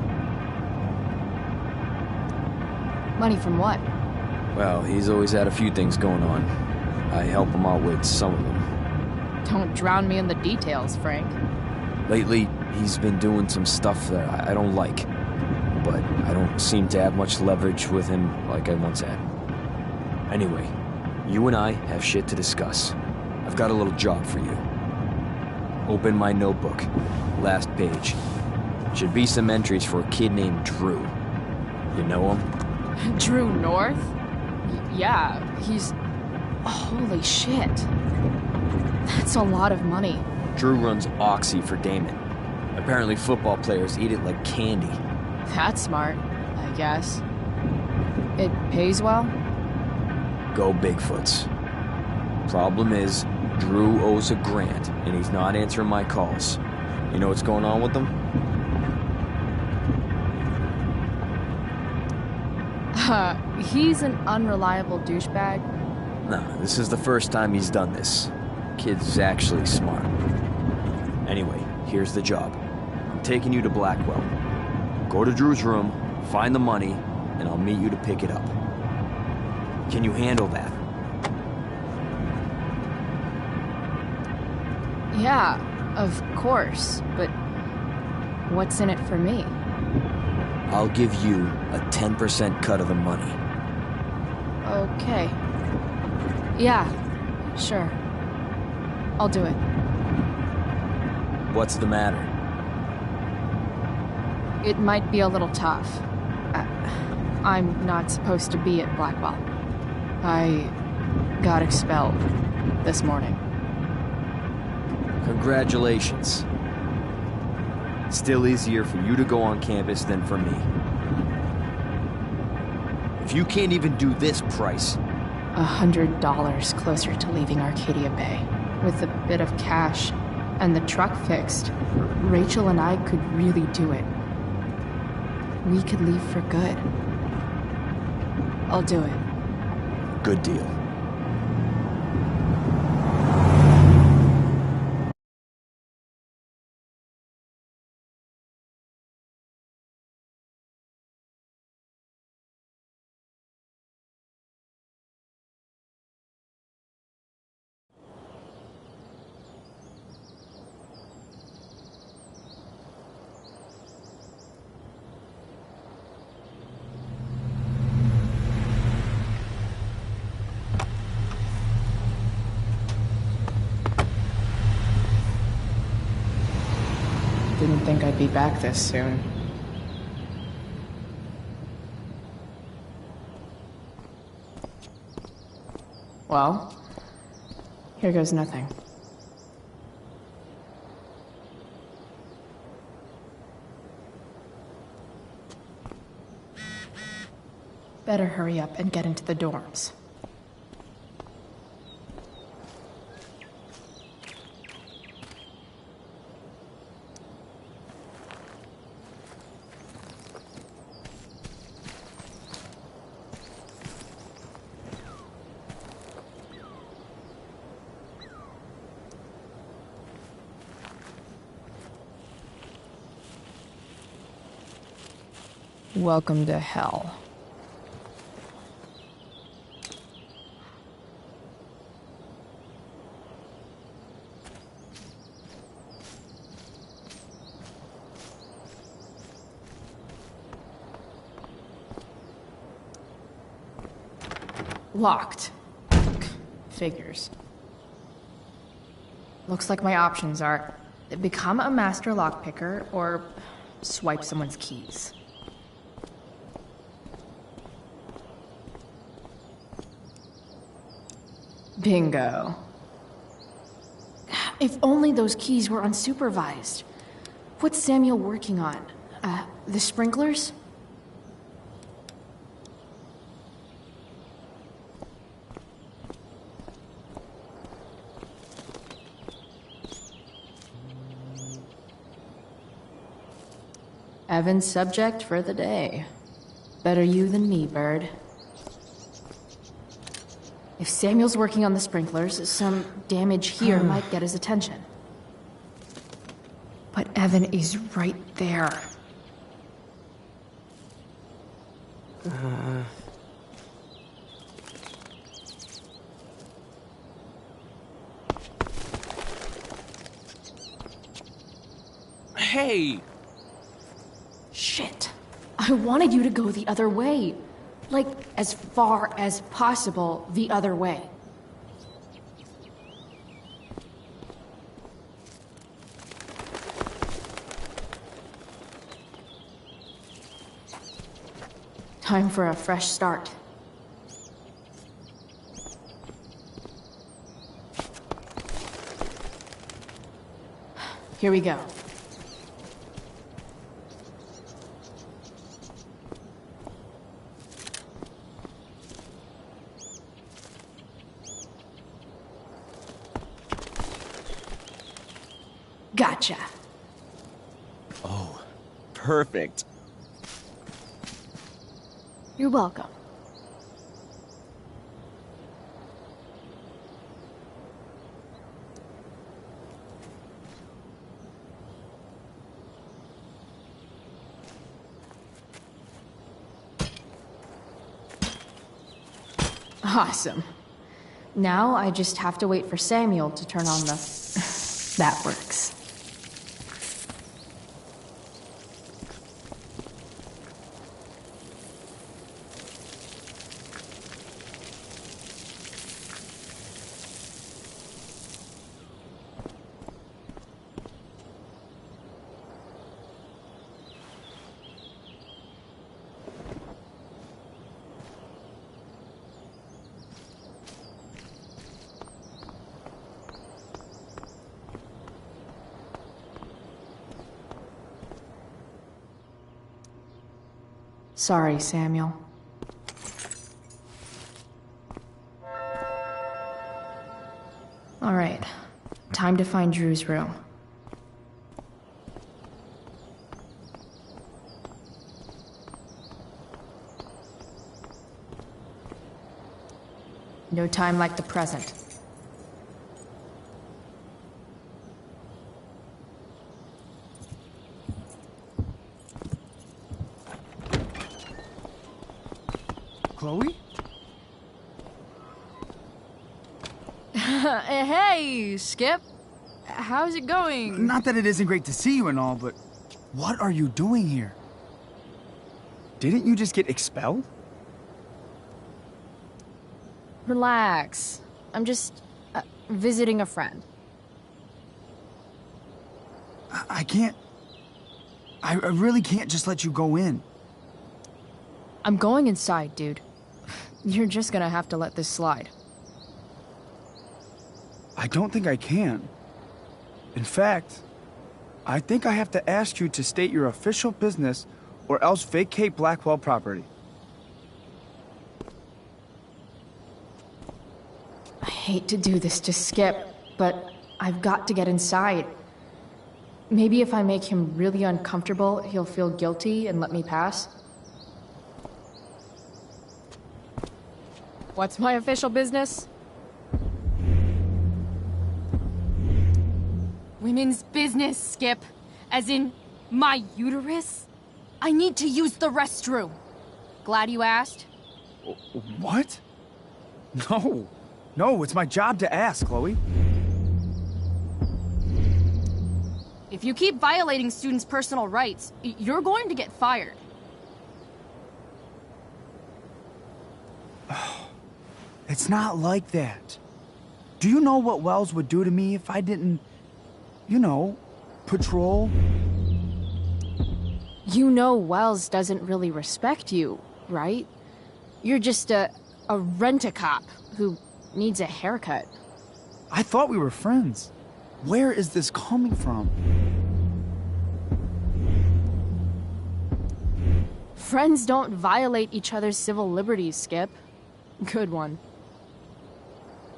Money from what? Well, he's always had a few things going on. I help him out with some of them. Don't drown me in the details, Frank. Lately, he's been doing some stuff that I don't like. But I don't seem to have much leverage with him like I once had. Anyway, you and I have shit to discuss. I've got a little job for you. Open my notebook. Last page. Should be some entries for a kid named Drew. You know him? Drew North? Yeah, he's... Holy shit. That's a lot of money. Drew runs Oxy for Damon. Apparently football players eat it like candy. That's smart, I guess. It pays well? Go Bigfoots. Problem is, Drew owes a grant, and he's not answering my calls. You know what's going on with them? He's an unreliable douchebag. No, this is the first time he's done this. kid's actually smart. Anyway, here's the job. I'm taking you to Blackwell. Go to Drew's room, find the money, and I'll meet you to pick it up. Can you handle that? Yeah, of course, but what's in it for me? I'll give you a 10% cut of the money. Okay. Yeah, sure. I'll do it. What's the matter? It might be a little tough. I'm not supposed to be at Blackwell. I got expelled this morning. Congratulations. Still easier for you to go on campus than for me. If you can't even do this price... $100 closer to leaving Arcadia Bay. With a bit of cash and the truck fixed, Rachel and I could really do it. We could leave for good. I'll do it. Good deal. Didn't think I'd be back this soon. Well, here goes nothing. Better hurry up and get into the dorms. Welcome to hell. Locked. Figures. Looks like my options are become a master lockpicker or swipe someone's keys. Bingo. If only those keys were unsupervised. What's Samuel working on? The sprinklers? Evan's subject for the day. Better you than me, Bird. If Samuel's working on the sprinklers, some damage here might get his attention. But Evan is right there. Hey! Shit. I wanted you to go the other way. Like, as far as possible the other way. Time for a fresh start. Here we go. Gotcha. Oh, perfect. You're welcome. Awesome. Now I just have to wait for Samuel to turn on the... That works. Sorry, Samuel. All right, time to find Drew's room. No time like the present. Chloe? Hey, Skip. How's it going? Not that it isn't great to see you and all, but what are you doing here? Didn't you just get expelled? Relax. I'm just visiting a friend. I can't... I really can't just let you go in. I'm going inside, dude. You're just gonna have to let this slide. I don't think I can. In fact, I think I have to ask you to state your official business or else vacate Blackwell property. I hate to do this to Skip, but I've got to get inside. Maybe if I make him really uncomfortable, he'll feel guilty and let me pass. What's my official business? Women's business, Skip. As in, my uterus? I need to use the restroom. Glad you asked. What? No. No, it's my job to ask, Chloe. If you keep violating students' personal rights, you're going to get fired. It's not like that. Do you know what Wells would do to me if I didn't, you know, patrol? You know Wells doesn't really respect you, right? You're just a rent-a-cop who needs a haircut. I thought we were friends. Where is this coming from? Friends don't violate each other's civil liberties, Skip. Good one.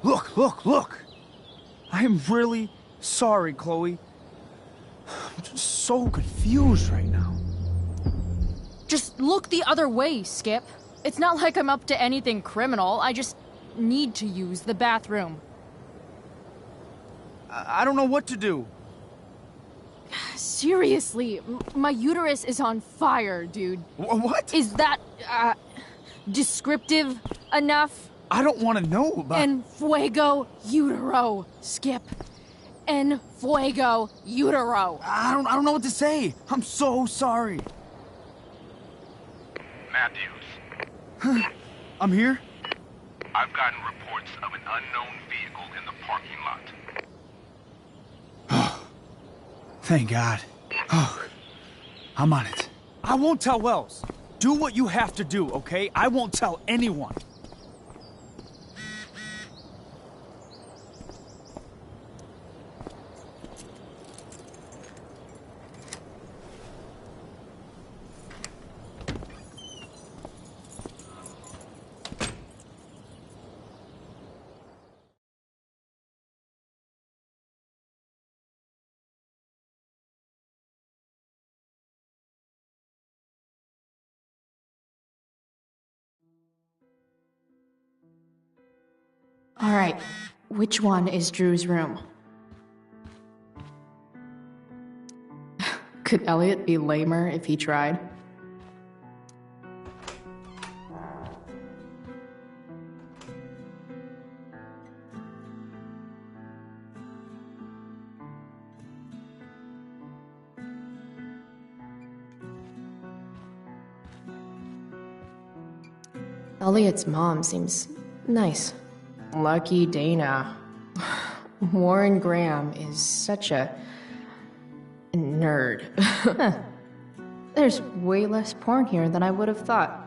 Look, look, look! I am really sorry, Chloe. I'm just so confused right now. Just look the other way, Skip. It's not like I'm up to anything criminal. I just need to use the bathroom. I don't know what to do. Seriously, my uterus is on fire, dude. What? Is that, descriptive enough? I don't want to know about... En fuego utero, Skip. En fuego utero. I don't know what to say. I'm so sorry. Matthews. I'm here? I've gotten reports of an unknown vehicle in the parking lot. Thank God. Oh, I'm on it. I won't tell Wells. Do what you have to do, okay? I won't tell anyone. All right, which one is Drew's room? Could Elliot be lamer if he tried? Elliot's mom seems nice. Lucky Dana. Warren Graham is such a nerd. There's way less porn here than I would have thought.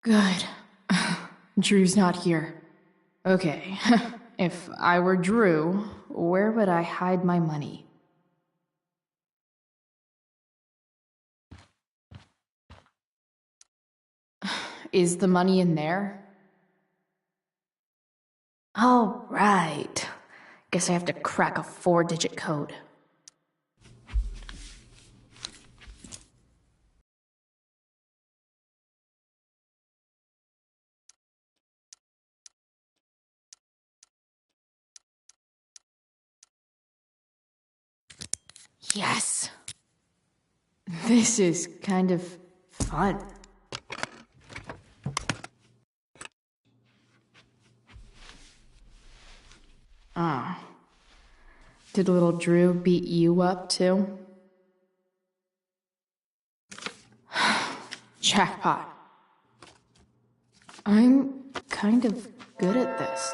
Good. Drew's not here. Okay, if I were Drew, where would I hide my money? Is the money in there? Oh, right. Guess I have to crack a 4-digit code. Yes! This is kind of fun. Ah. Did little Drew beat you up, too? Jackpot. I'm kind of good at this.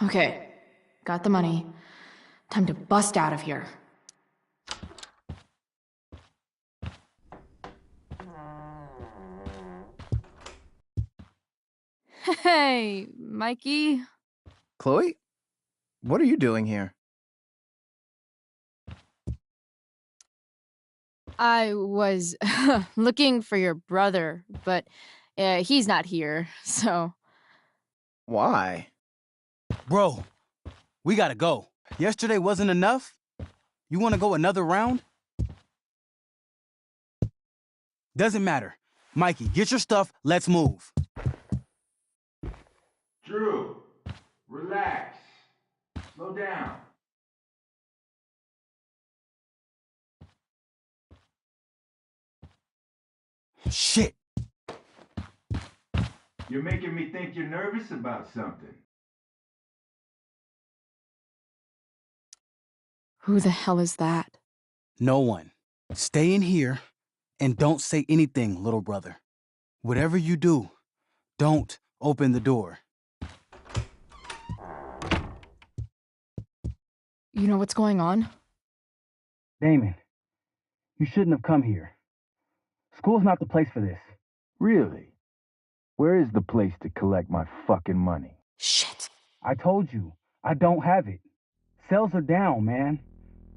Okay, got the money. Time to bust out of here. Hey, Mikey. Chloe? What are you doing here? I was looking for your brother, but he's not here, so... Why? Bro, we gotta go. Yesterday wasn't enough? You wanna go another round? Doesn't matter. Mikey, get your stuff, let's move. Drew, relax. Slow down. Shit. You're making me think you're nervous about something. Who the hell is that? No one. Stay in here and don't say anything, little brother. Whatever you do, don't open the door. You know what's going on? Damon, you shouldn't have come here. School's not the place for this. Really? Where is the place to collect my fucking money? Shit. I told you, I don't have it. Sales are down, man.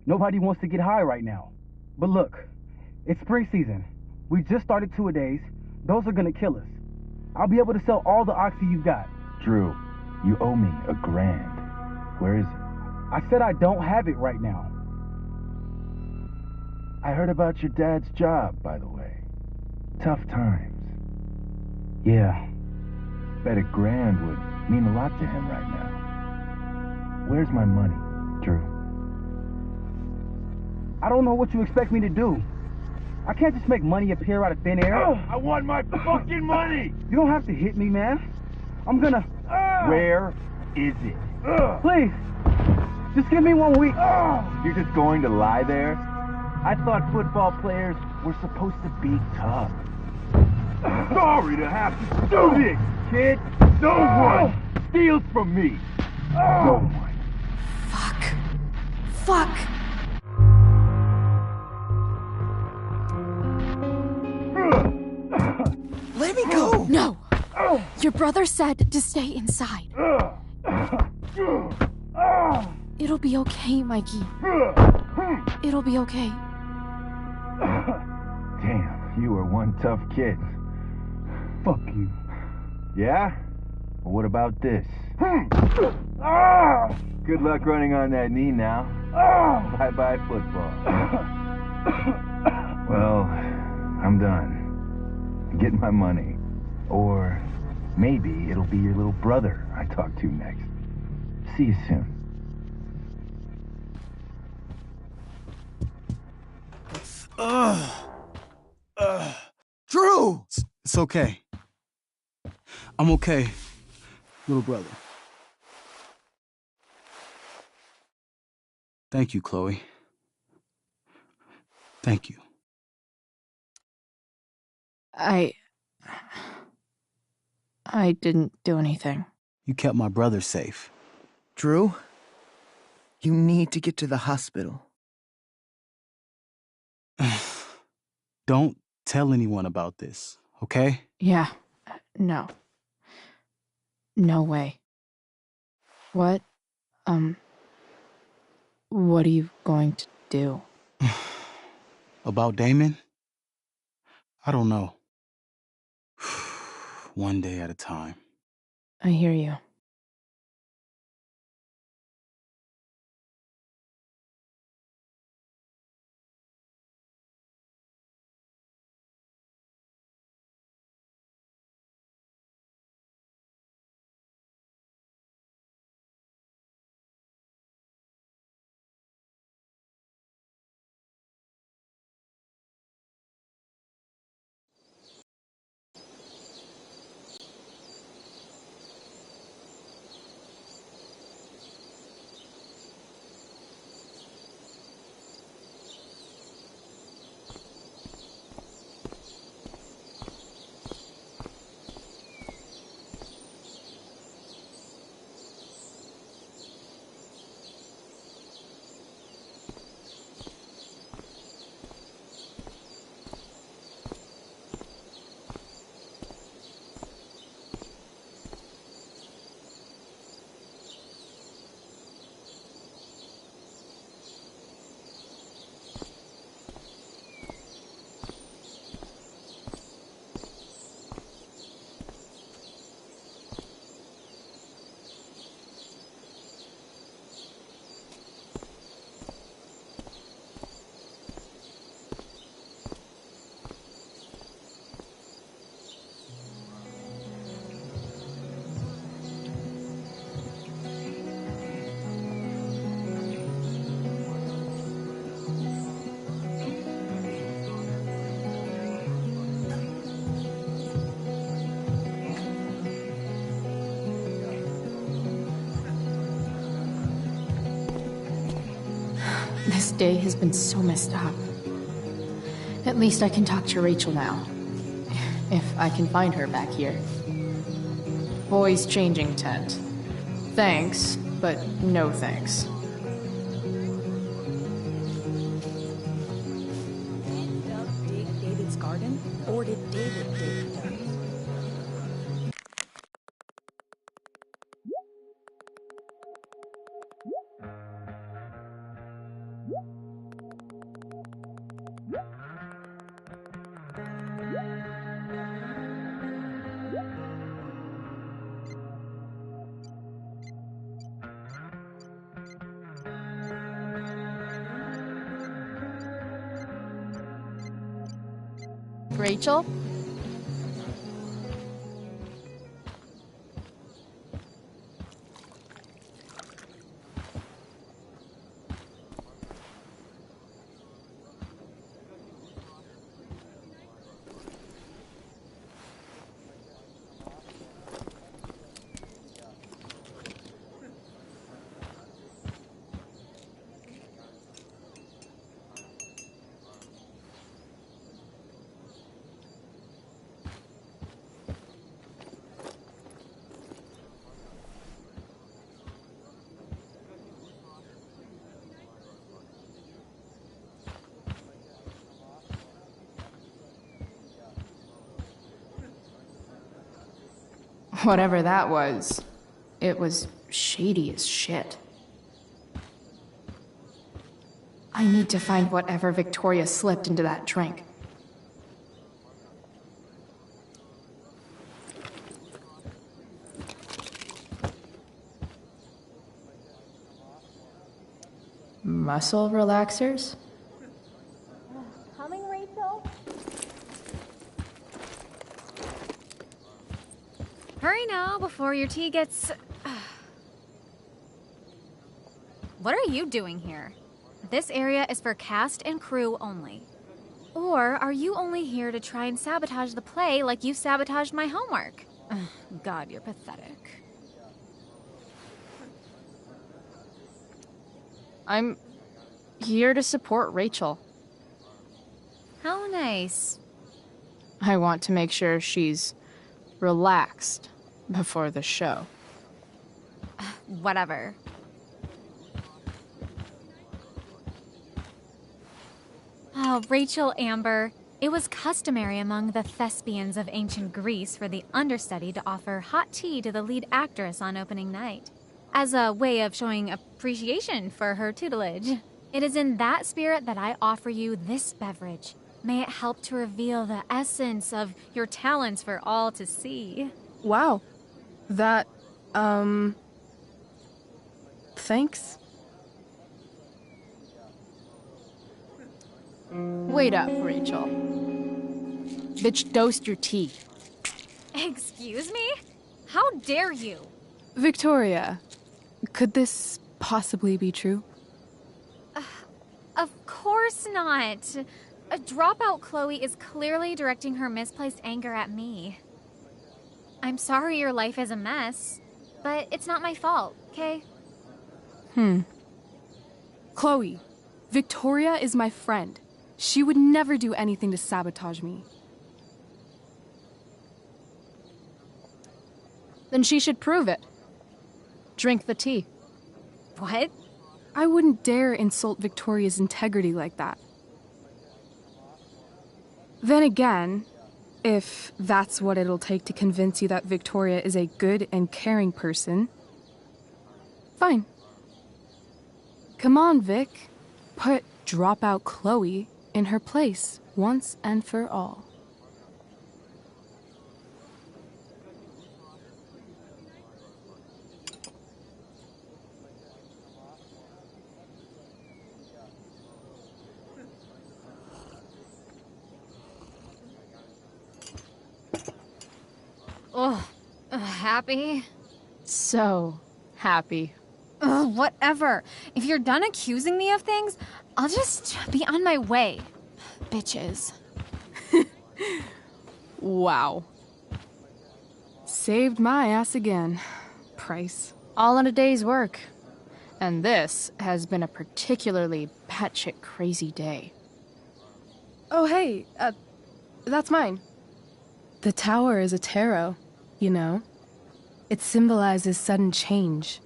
Nobody wants to get high right now. But look, it's spring season. We just started 2-a-days. Those are gonna kill us. I'll be able to sell all the oxy you've got. Drew, you owe me $1,000. Where is it? I said I don't have it right now. I heard about your dad's job, by the way. Tough times. Yeah. Bet $1,000 would mean a lot to him right now. Where's my money, Drew? I don't know what you expect me to do. I can't just make money appear out of thin air. I want my fucking money! You don't have to hit me, man. I'm gonna... Where is it? Please, just give me 1 week. You're just going to lie there? I thought football players were supposed to be tough. Sorry to have to do this, kid. No one steals from me. No one. Fuck. Let me go! No! Your brother said to stay inside. It'll be okay, Mikey. It'll be okay. Damn, you are one tough kid. Fuck you. Yeah? Well, what about this? Good luck running on that knee now. Bye-bye football. Well, I'm done. Get my money. Or maybe it'll be your little brother I talk to next. See you soon. Drew! It's okay. I'm okay, little brother. Thank you, Chloe. Thank you. I didn't do anything. You kept my brother safe. Drew, you need to get to the hospital. Don't tell anyone about this, okay? Yeah. No. No way. What are you going to do? About Damon? I don't know. One day at a time. I hear you. This day has been so messed up. At least I can talk to Rachel now. If I can find her back here. Boys changing tent. Thanks, but no thanks. Dig David's garden? Or did David dig Doug's? Rachel? Whatever that was, it was shady as shit. I need to find whatever Victoria slipped into that drink. Muscle relaxers? Coming, Rachel? Hurry now before your tea gets... What are you doing here? This area is for cast and crew only. Or are you only here to try and sabotage the play like you sabotaged my homework? God, you're pathetic. I'm here to support Rachel. How nice. I want to make sure she's relaxed before the show. Whatever. Oh, Rachel Amber. It was customary among the thespians of ancient Greece for the understudy to offer hot tea to the lead actress on opening night, as a way of showing appreciation for her tutelage. It is in that spirit that I offer you this beverage. May it help to reveal the essence of your talents for all to see. Wow. That, thanks. Wait up, Rachel. Bitch, dosed your tea. Excuse me? How dare you? Victoria, could this possibly be true? Of course not. A dropout Chloe is clearly directing her misplaced anger at me. I'm sorry your life is a mess, but it's not my fault, okay? Chloe, Victoria is my friend. She would never do anything to sabotage me. Then she should prove it. Drink the tea. What? I wouldn't dare insult Victoria's integrity like that. Then again, if that's what it'll take to convince you that Victoria is a good and caring person, fine. Come on, Vic. Put dropout Chloe in her place once and for all. Ugh. Happy? So happy. Ugh, whatever. If you're done accusing me of things, I'll just be on my way. Bitches. Wow. Saved my ass again. Price. All in a day's work. And this has been a particularly batshit crazy day. Oh, hey, that's mine. The tower is a tarot, you know. It symbolizes sudden change.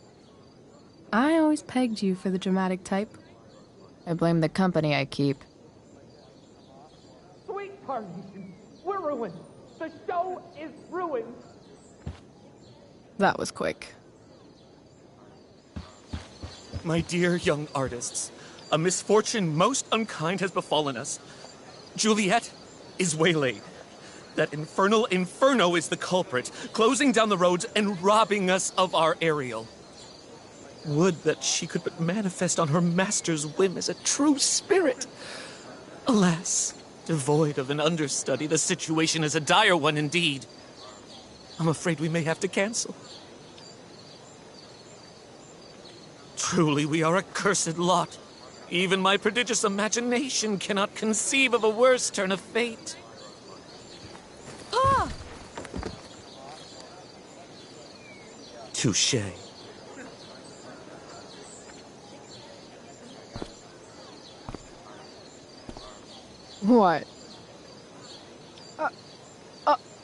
I always pegged you for the dramatic type. I blame the company I keep. Sweet Carnation, we're ruined. The show is ruined. That was quick. My dear young artists, a misfortune most unkind has befallen us. Juliet is waylaid. That infernal Inferno is the culprit, closing down the roads and robbing us of our Ariel. Would that she could but manifest on her master's whim as a true spirit. Alas, devoid of an understudy, the situation is a dire one indeed. I'm afraid we may have to cancel. Truly, we are a cursed lot. Even my prodigious imagination cannot conceive of a worse turn of fate. Ah! Touché. What?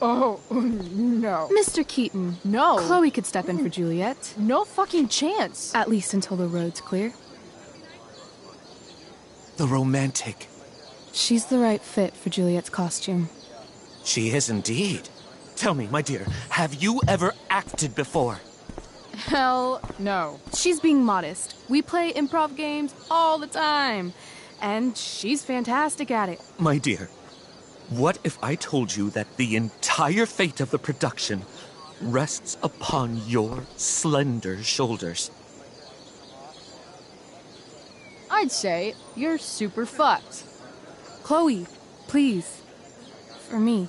Oh, no. Mr. Keaton. No. Chloe could step in for Juliet. No fucking chance. At least until the road's clear. The romantic. She's the right fit for Juliet's costume. She is indeed. Tell me, my dear, have you ever acted before? Hell no. She's being modest. We play improv games all the time. And she's fantastic at it. My dear, what if I told you that the entire fate of the production rests upon your slender shoulders? I'd say you're super fucked. Chloe, please. For me.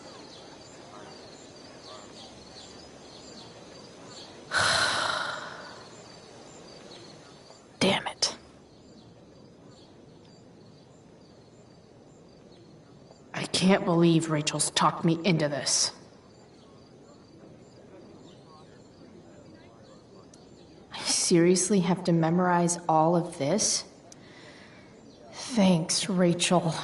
Damn it. I can't believe Rachel's talked me into this. I seriously have to memorize all of this? Thanks, Rachel.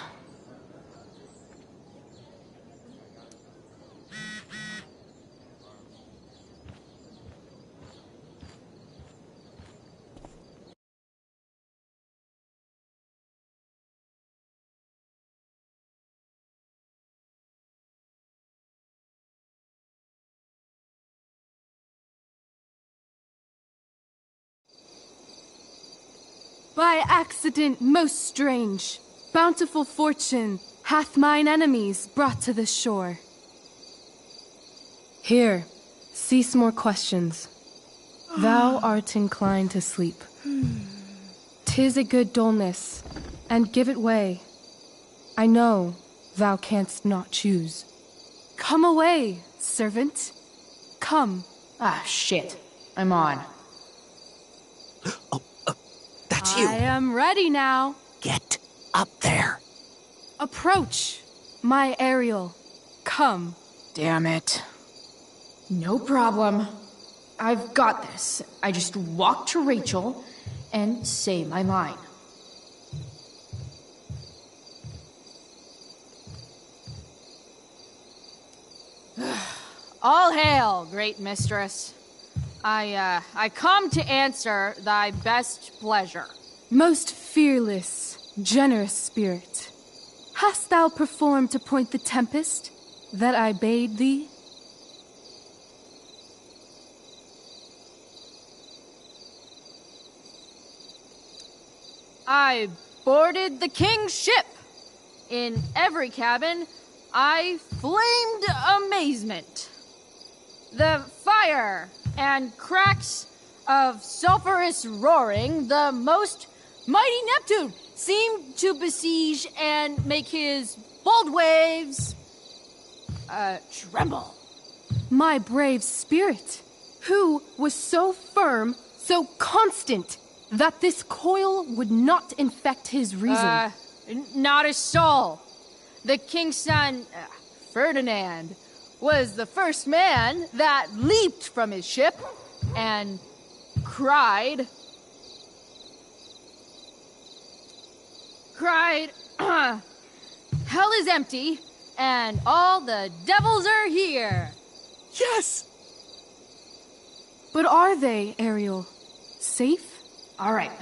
By accident most strange, bountiful fortune hath mine enemies brought to this shore. Here, cease more questions. Thou art inclined to sleep. 'Tis a good dullness, and give it way. I know thou canst not choose. Come away, servant. Come. Ah, shit. I'm on. That's you. I am ready now. Get up there. Approach, my Ariel. Come. Damn it. No problem. I've got this. I just walk to Rachel and say my line. All hail, great mistress. I come to answer thy best pleasure. Most fearless, generous spirit, hast thou performed to point the tempest that I bade thee? I boarded the king's ship. In every cabin, I flamed amazement. The fire and cracks of sulphurous roaring, the most mighty Neptune seemed to besiege and make his bold waves tremble. My brave spirit, who was so firm, so constant, that this coil would not infect his reason. Not a soul. The king's son, Ferdinand, was the first man that leaped from his ship and cried, hell is empty and all the devils are here. Yes! But are they, Ariel? Safe? All right.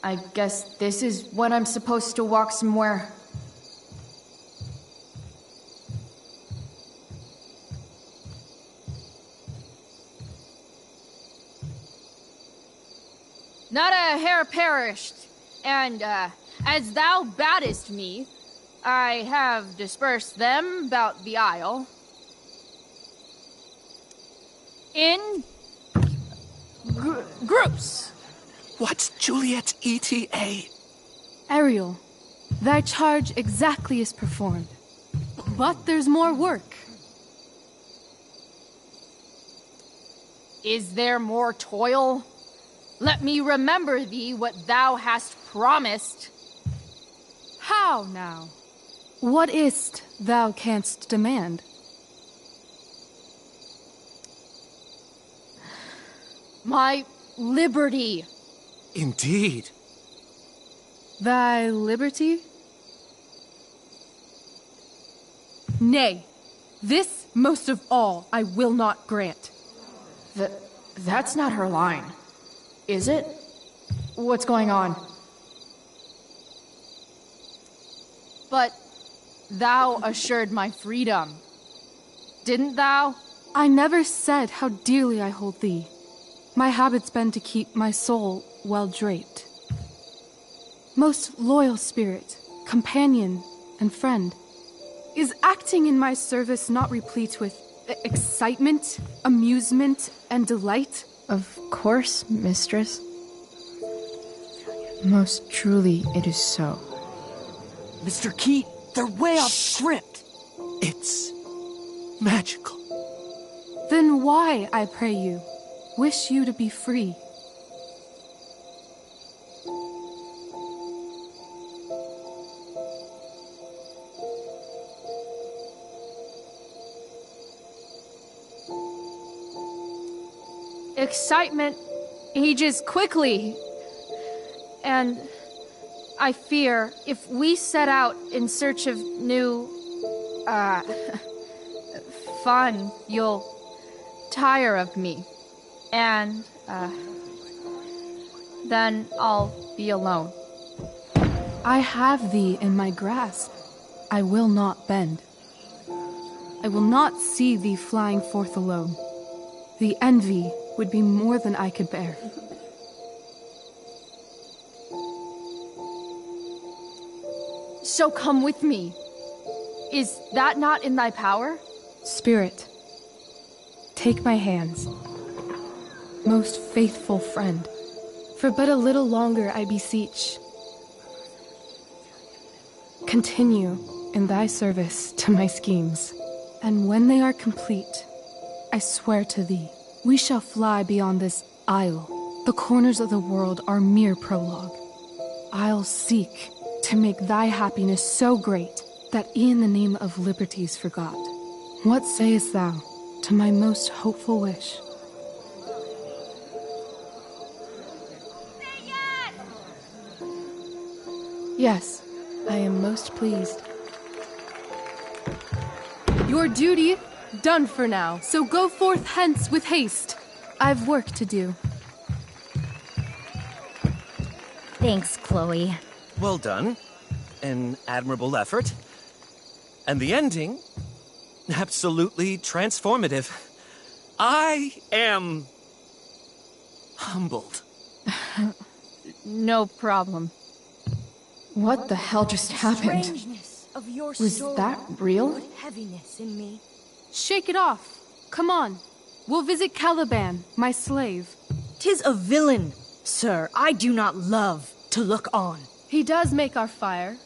I guess this is when I'm supposed to walk somewhere. Not a hair perished, and as thou badest me, I have dispersed them about the isle. In groups. What's Juliet's ETA? Ariel, thy charge exactly is performed. But there's more work. Is there more toil? Let me remember thee what thou hast promised. How now? What is't thou canst demand? My liberty. Indeed. Thy liberty? Nay, this most of all I will not grant. That's not her line. Is it? What's going on? But thou assured my freedom, didn't thou? I never said how dearly I hold thee. My habit's been to keep my soul well draped. Most loyal spirit, companion, and friend, is acting in my service not replete with excitement, amusement, and delight? Of course, mistress. Most truly it is so. Mr. Keat, they're way off script. It's magical. Then why, I pray you, wish you to be free? Excitement ages quickly. And I fear if we set out in search of new, fun, you'll tire of me. And, then I'll be alone. I have thee in my grasp. I will not bend. I will not see thee flying forth alone. The envy would be more than I could bear. So come with me. Is that not in thy power? Spirit, take my hands. Most faithful friend, for but a little longer I beseech. Continue in thy service to my schemes, and when they are complete, I swear to thee, we shall fly beyond this isle. The corners of the world are mere prologue. I'll seek to make thy happiness so great that e'en the name of liberty's forgot. What sayest thou to my most hopeful wish? Yes, I am most pleased. Your duty done for now, so go forth hence with haste. I've work to do. Thanks, Chloe. Well done. An admirable effort. And the ending, absolutely transformative. I am humbled. No problem. What the hell just happened? Of your Was soul that real? put heaviness in me. Shake it off. Come on. We'll visit Caliban, my slave. 'Tis a villain, sir, I do not love to look on. He does make our fire,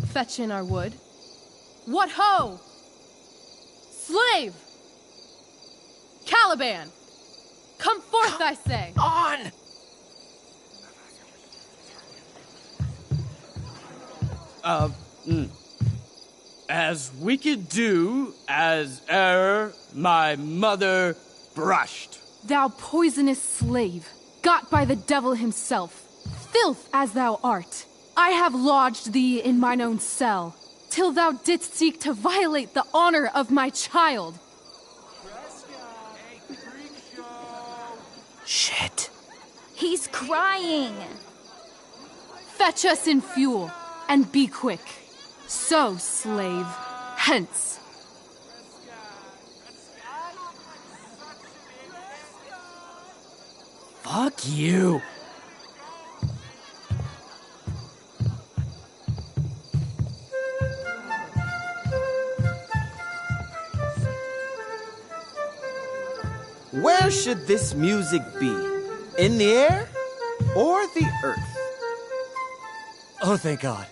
fetch in our wood. What ho! Slave! Caliban! Come forth, I say! On! As we could do as e'er my mother brushed. Thou poisonous slave, got by the devil himself, filth as thou art, I have lodged thee in mine own cell, till thou didst seek to violate the honor of my child. Shit. He's crying. Fetch us in fuel, and be quick. So, slave, hence. Fuck you. Where should this music be? In the air or the earth? Oh, thank God.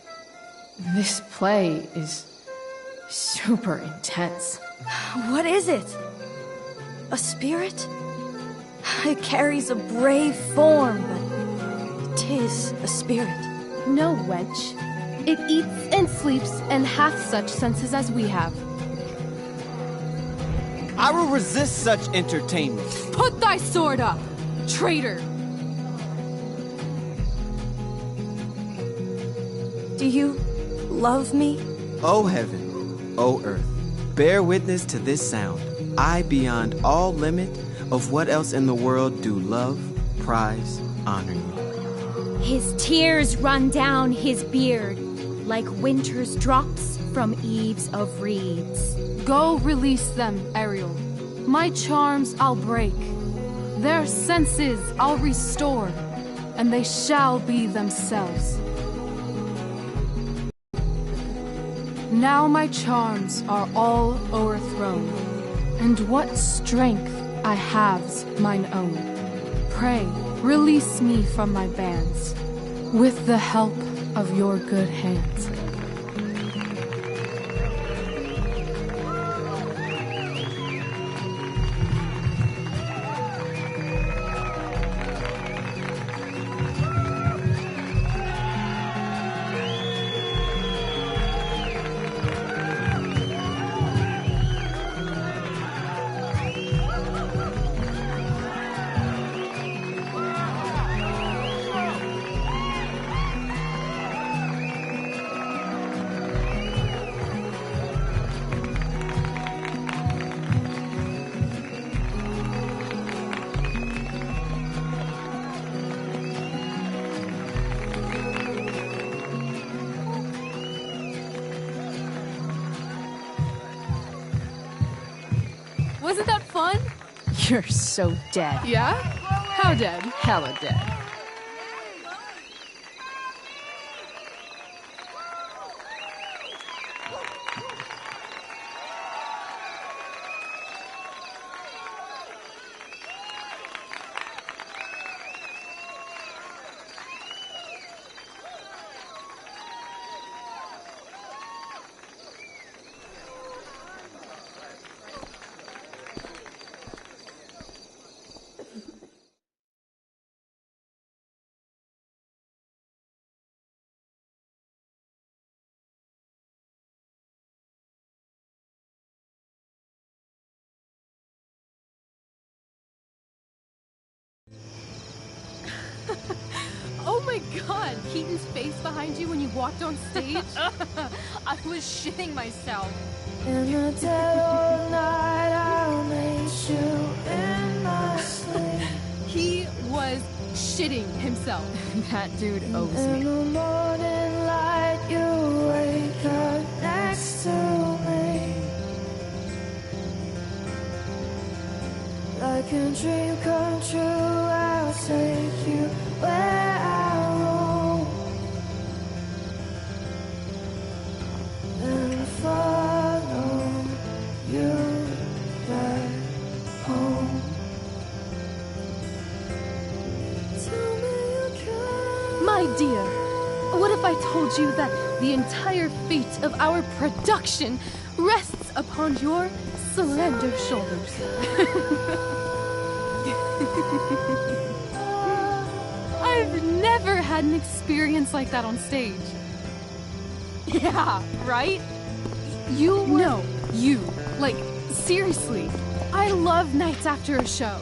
This play is super intense. What is it? A spirit? It carries a brave form, but 'tis a spirit. No, wench. It eats and sleeps and hath such senses as we have. I will resist such entertainment. Put thy sword up, traitor! Do you love me? O heaven, O earth, bear witness to this sound. I, beyond all limit of what else in the world, do love, prize, honor you. His tears run down his beard like winter's drops from eaves of reeds. Go release them, Ariel. My charms I'll break. Their senses I'll restore, and they shall be themselves. Now my charms are all o'erthrown, and what strength I have's mine own. Pray, release me from my bands, with the help of your good hands. Wasn't that fun? You're so dead. Yeah? How dead? Hella dead. Oh my god, Keaton's face behind you when you walked on stage? I was shitting myself. In the dead of night, I'll meet you in my sleep. He was shitting himself. That dude owes me. In the morning light, you wake up next to me. Like a dream come true, I'll take you where I roam. And follow you back home. Tell me you can. My dear, what if I told you that the entire fate of our production rests upon your slender shoulders? I've never had an experience like that on stage. Yeah, right? You were... No, you. Like, seriously. I love nights after a show.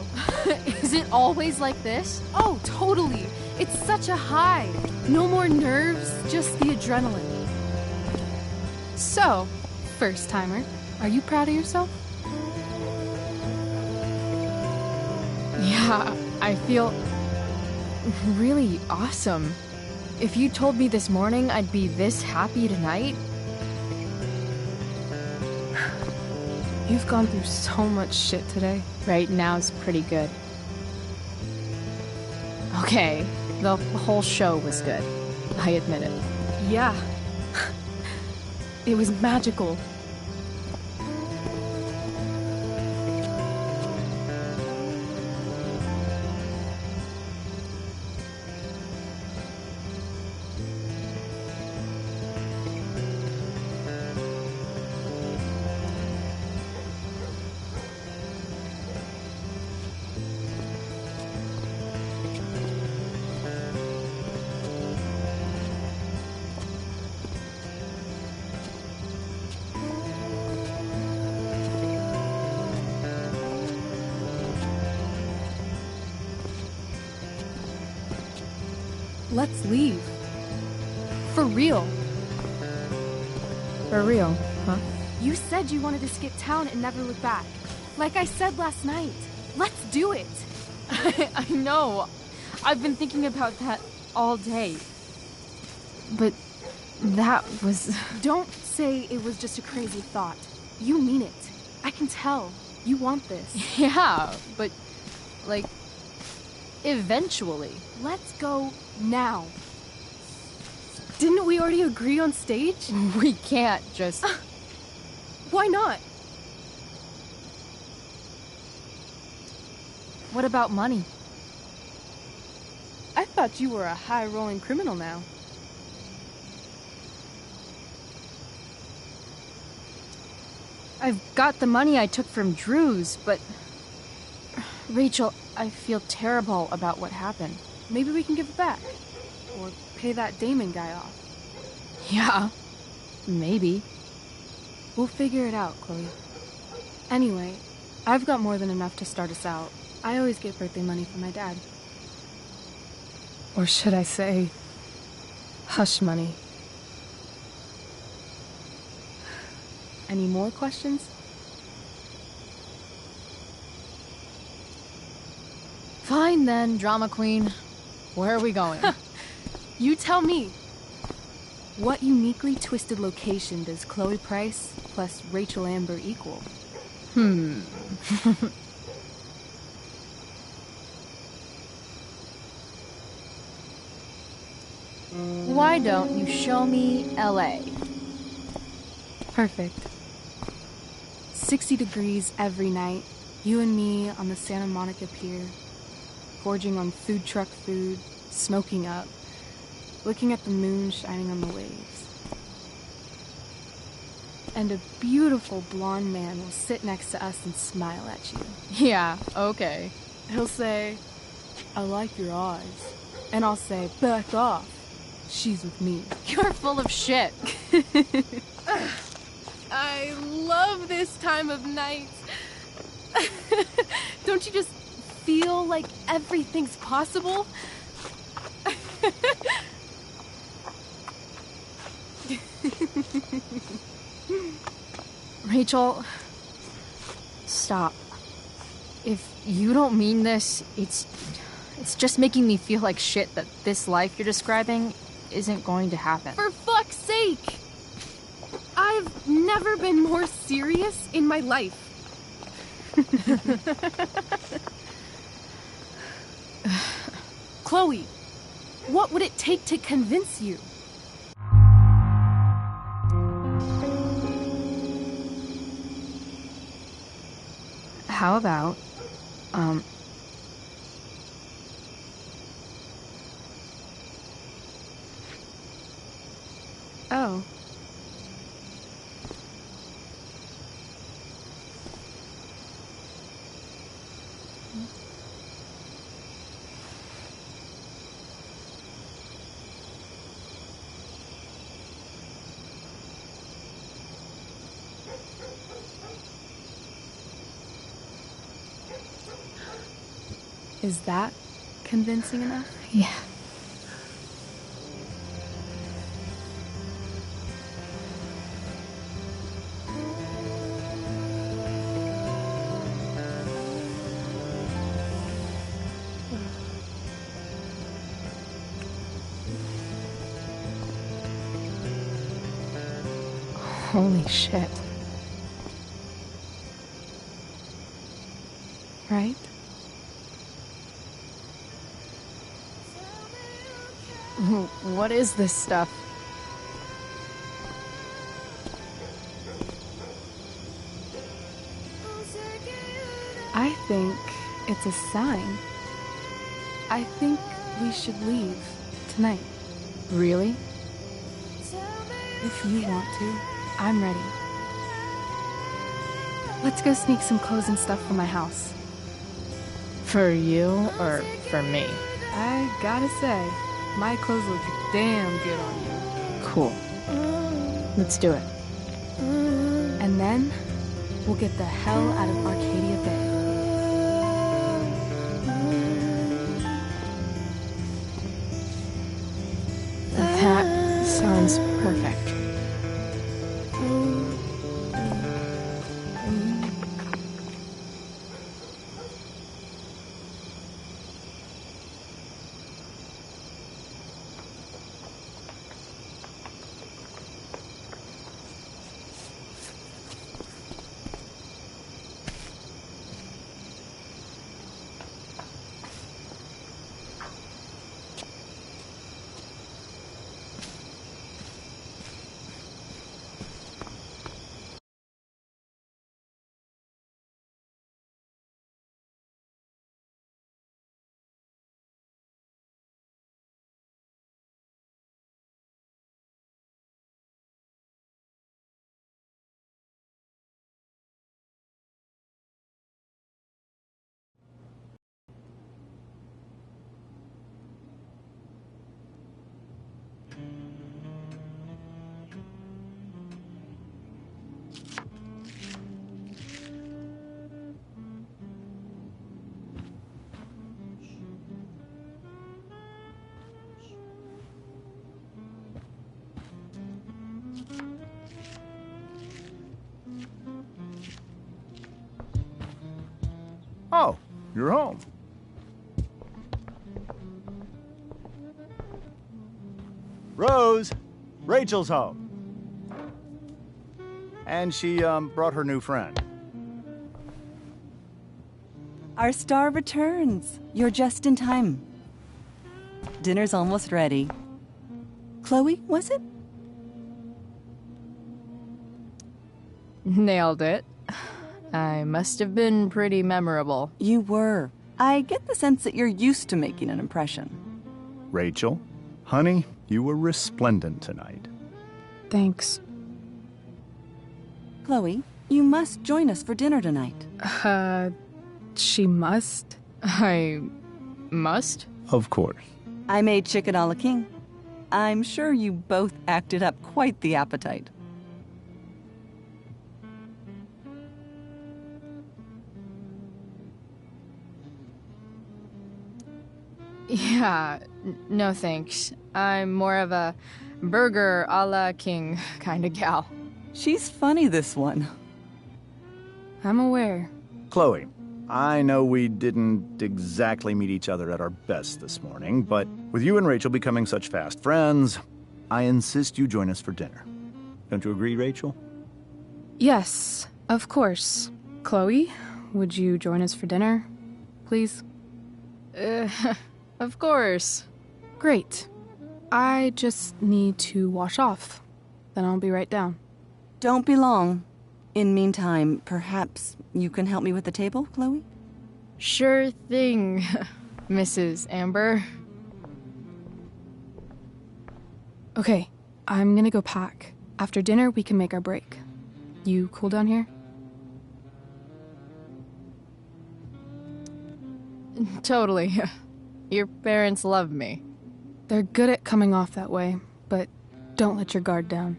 Is it always like this? Oh, totally. It's such a high. No more nerves, just the adrenaline. So, first timer, are you proud of yourself? Yeah, I feel really awesome. If you told me this morning I'd be this happy tonight... You've gone through so much shit today. Right now's pretty good. Okay, the whole show was good. I admit it. Yeah. It was magical. Let's leave. For real. For real, huh? You said you wanted to skip town and never look back. Like I said last night. Let's do it. I know. I've been thinking about that all day. But that was... Don't say it was just a crazy thought. You mean it. I can tell. You want this. Yeah, but, like, Eventually. Let's go now. Didn't we already agree on stage? We can't just... Why not? What about money? I thought you were a high-rolling criminal now. I've got the money I took from Drew's, but... Rachel, I feel terrible about what happened. Maybe we can give it back. Or pay that Damon guy off. Yeah, maybe. We'll figure it out, Chloe. Anyway, I've got more than enough to start us out. I always get birthday money from my dad. Or should I say, hush money. Any more questions? Fine then, drama queen. Where are we going? You tell me. What uniquely twisted location does Chloe Price plus Rachel Amber equal? Why don't you show me LA? Perfect. 60 degrees every night. You and me on the Santa Monica Pier. Gorging on food truck food. Smoking up. Looking at the moon shining on the waves. And a beautiful blonde man will sit next to us and smile at you. Yeah, okay. He'll say, I like your eyes. And I'll say, back off. She's with me. You're full of shit. I love this time of night. Don't you just feel like everything's possible? Rachel, stop. If you don't mean this, it's just making me feel like shit that this life you're describing isn't going to happen. For fuck's sake! I've never been more serious in my life. Chloe, what would it take to convince you? How about, Oh. Is that convincing enough? Yeah. Holy shit. Right? What is this stuff? I think it's a sign. I think we should leave tonight. Really? If you want to, I'm ready. Let's go sneak some clothes and stuff from my house. For you or for me? I gotta say, my clothes look damn good on you. Cool. Let's do it. And then, we'll get the hell out of Arcadia Bay. That sounds perfect. Oh, you're home. Rose, Rachel's home. And she, brought her new friend. Our star returns. You're just in time. Dinner's almost ready. Chloe, was it? Nailed it. I must have been pretty memorable. You were. I get the sense that you're used to making an impression. Rachel, honey, you were resplendent tonight. Thanks. Chloe, you must join us for dinner tonight. She must? I must? Of course. I made chicken a la king. I'm sure you both acted up quite the appetite. Yeah, no thanks. I'm more of a burger a la king kind of gal. She's funny, this one. I'm aware. Chloe, I know we didn't exactly meet each other at our best this morning, but with you and Rachel becoming such fast friends, I insist you join us for dinner. Don't you agree, Rachel? Yes, of course. Chloe, would you join us for dinner, please? Of course. Great. I just need to wash off. Then I'll be right down. Don't be long. In meantime, perhaps you can help me with the table, Chloe? Sure thing, Mrs. Amber. Okay, I'm gonna go pack. After dinner, we can make our break. You cool down here? Totally. Your parents love me. They're good at coming off that way, but don't let your guard down.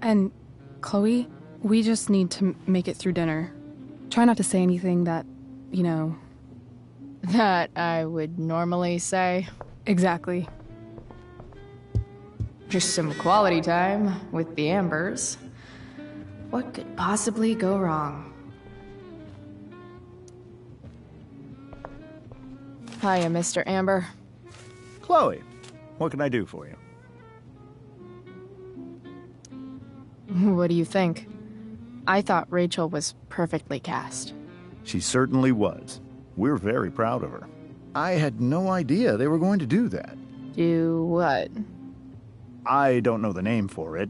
And, Chloe, we just need to make it through dinner. Try not to say anything that, that I would normally say. Exactly. Just some quality time with the Ambers. What could possibly go wrong? Hiya, Mr. Amber. Chloe, what can I do for you? What do you think? I thought Rachel was perfectly cast. She certainly was. We're very proud of her. I had no idea they were going to do that. Do what? I don't know the name for it.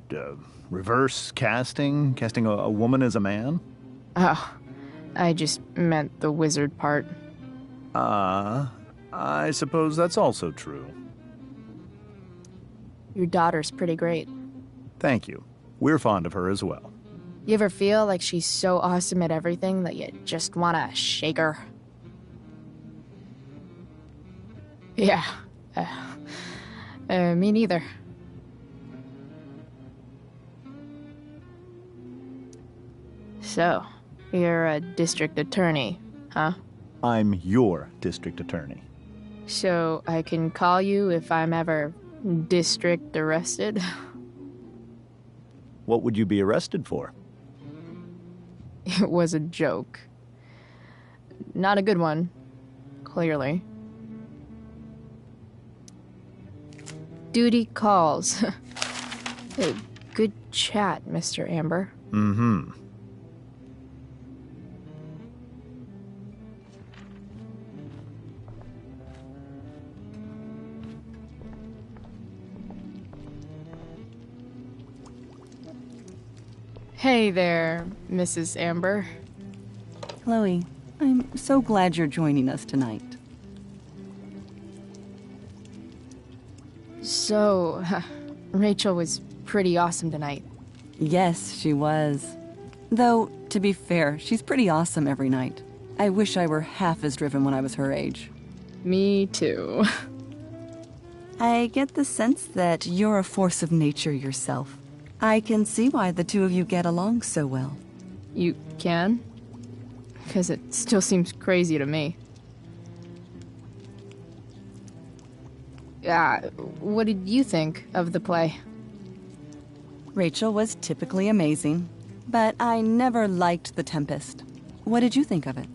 Reverse casting? Casting a woman as a man? Oh, I just meant the wizard part. I suppose that's also true. Your daughter's pretty great. Thank you. We're fond of her as well. You ever feel like she's so awesome at everything that you just want to shake her? Yeah. Me neither. So, you're a district attorney, huh? I'm your district attorney. So I can call you if I'm ever district arrested? What would you be arrested for? It was a joke. Not a good one, clearly. Duty calls. Hey, good chat, Mr. Amber. Mm-hmm. Hey there, Mrs. Amber. Chloe, I'm so glad you're joining us tonight. So, Rachel was pretty awesome tonight. Yes, she was. Though, to be fair, she's pretty awesome every night. I wish I were half as driven when I was her age. Me too. I get the sense that you're a force of nature yourself. I can see why the two of you get along so well. You can? Because it still seems crazy to me. What did you think of the play? Rachel was typically amazing, but I never liked The Tempest. What did you think of it?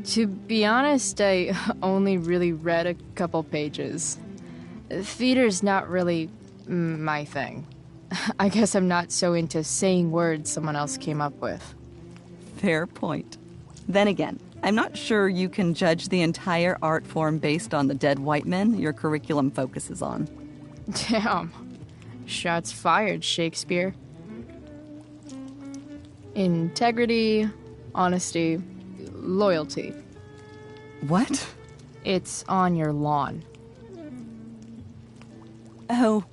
To be honest, I only really read a couple pages. Theater's not really my thing. I guess I'm not so into saying words someone else came up with. Fair point. Then again, I'm not sure you can judge the entire art form based on the dead white men your curriculum focuses on. Damn. Shots fired, Shakespeare. Integrity, honesty, loyalty. What? It's on your lawn. Oh,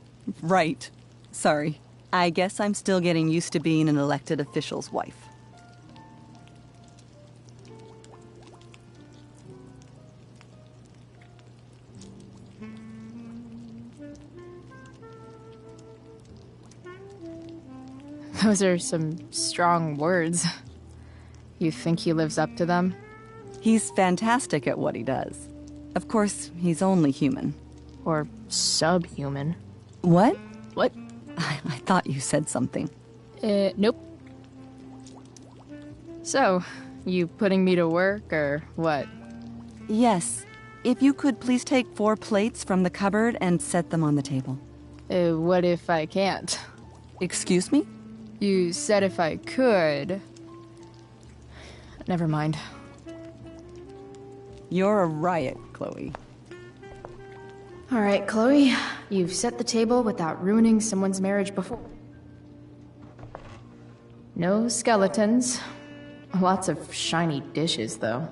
right. Sorry. I guess I'm still getting used to being an elected official's wife. Those are some strong words. You think he lives up to them? He's fantastic at what he does. Of course, he's only human. Or subhuman. What? What? I thought you said something. Nope. So, you putting me to work, or what? Yes. If you could please take 4 plates from the cupboard and set them on the table. What if I can't? Excuse me? You said if I could. Never mind. You're a riot, Chloe. All right, Chloe. You've set the table without ruining someone's marriage before. No skeletons. Lots of shiny dishes, though.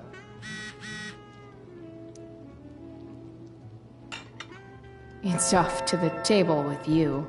It's off to the table with you.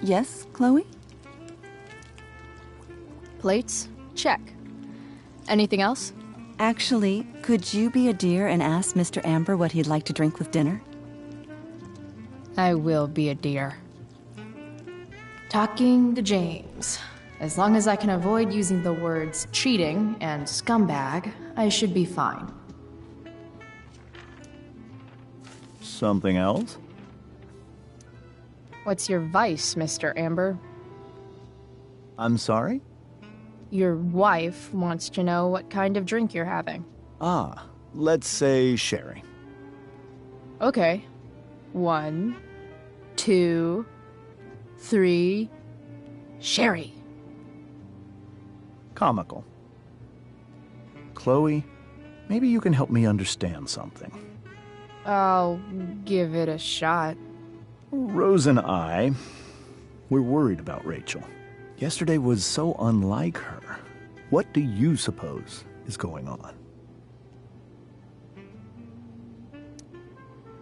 Yes, Chloe? Plates? Check. Anything else? Actually, could you be a dear and ask Mr. Amber what he'd like to drink with dinner? I will be a dear. Talking to James. As long as I can avoid using the words cheating and scumbag, I should be fine. Something else? What's your vice, Mr. Amber? I'm sorry? Your wife wants to know what kind of drink you're having. Ah, let's say sherry. Okay. 1, 2, 3... Sherry. Comical. Chloe, maybe you can help me understand something. I'll give it a shot. Rose and I, we're worried about Rachel. Yesterday was so unlike her. What do you suppose is going on?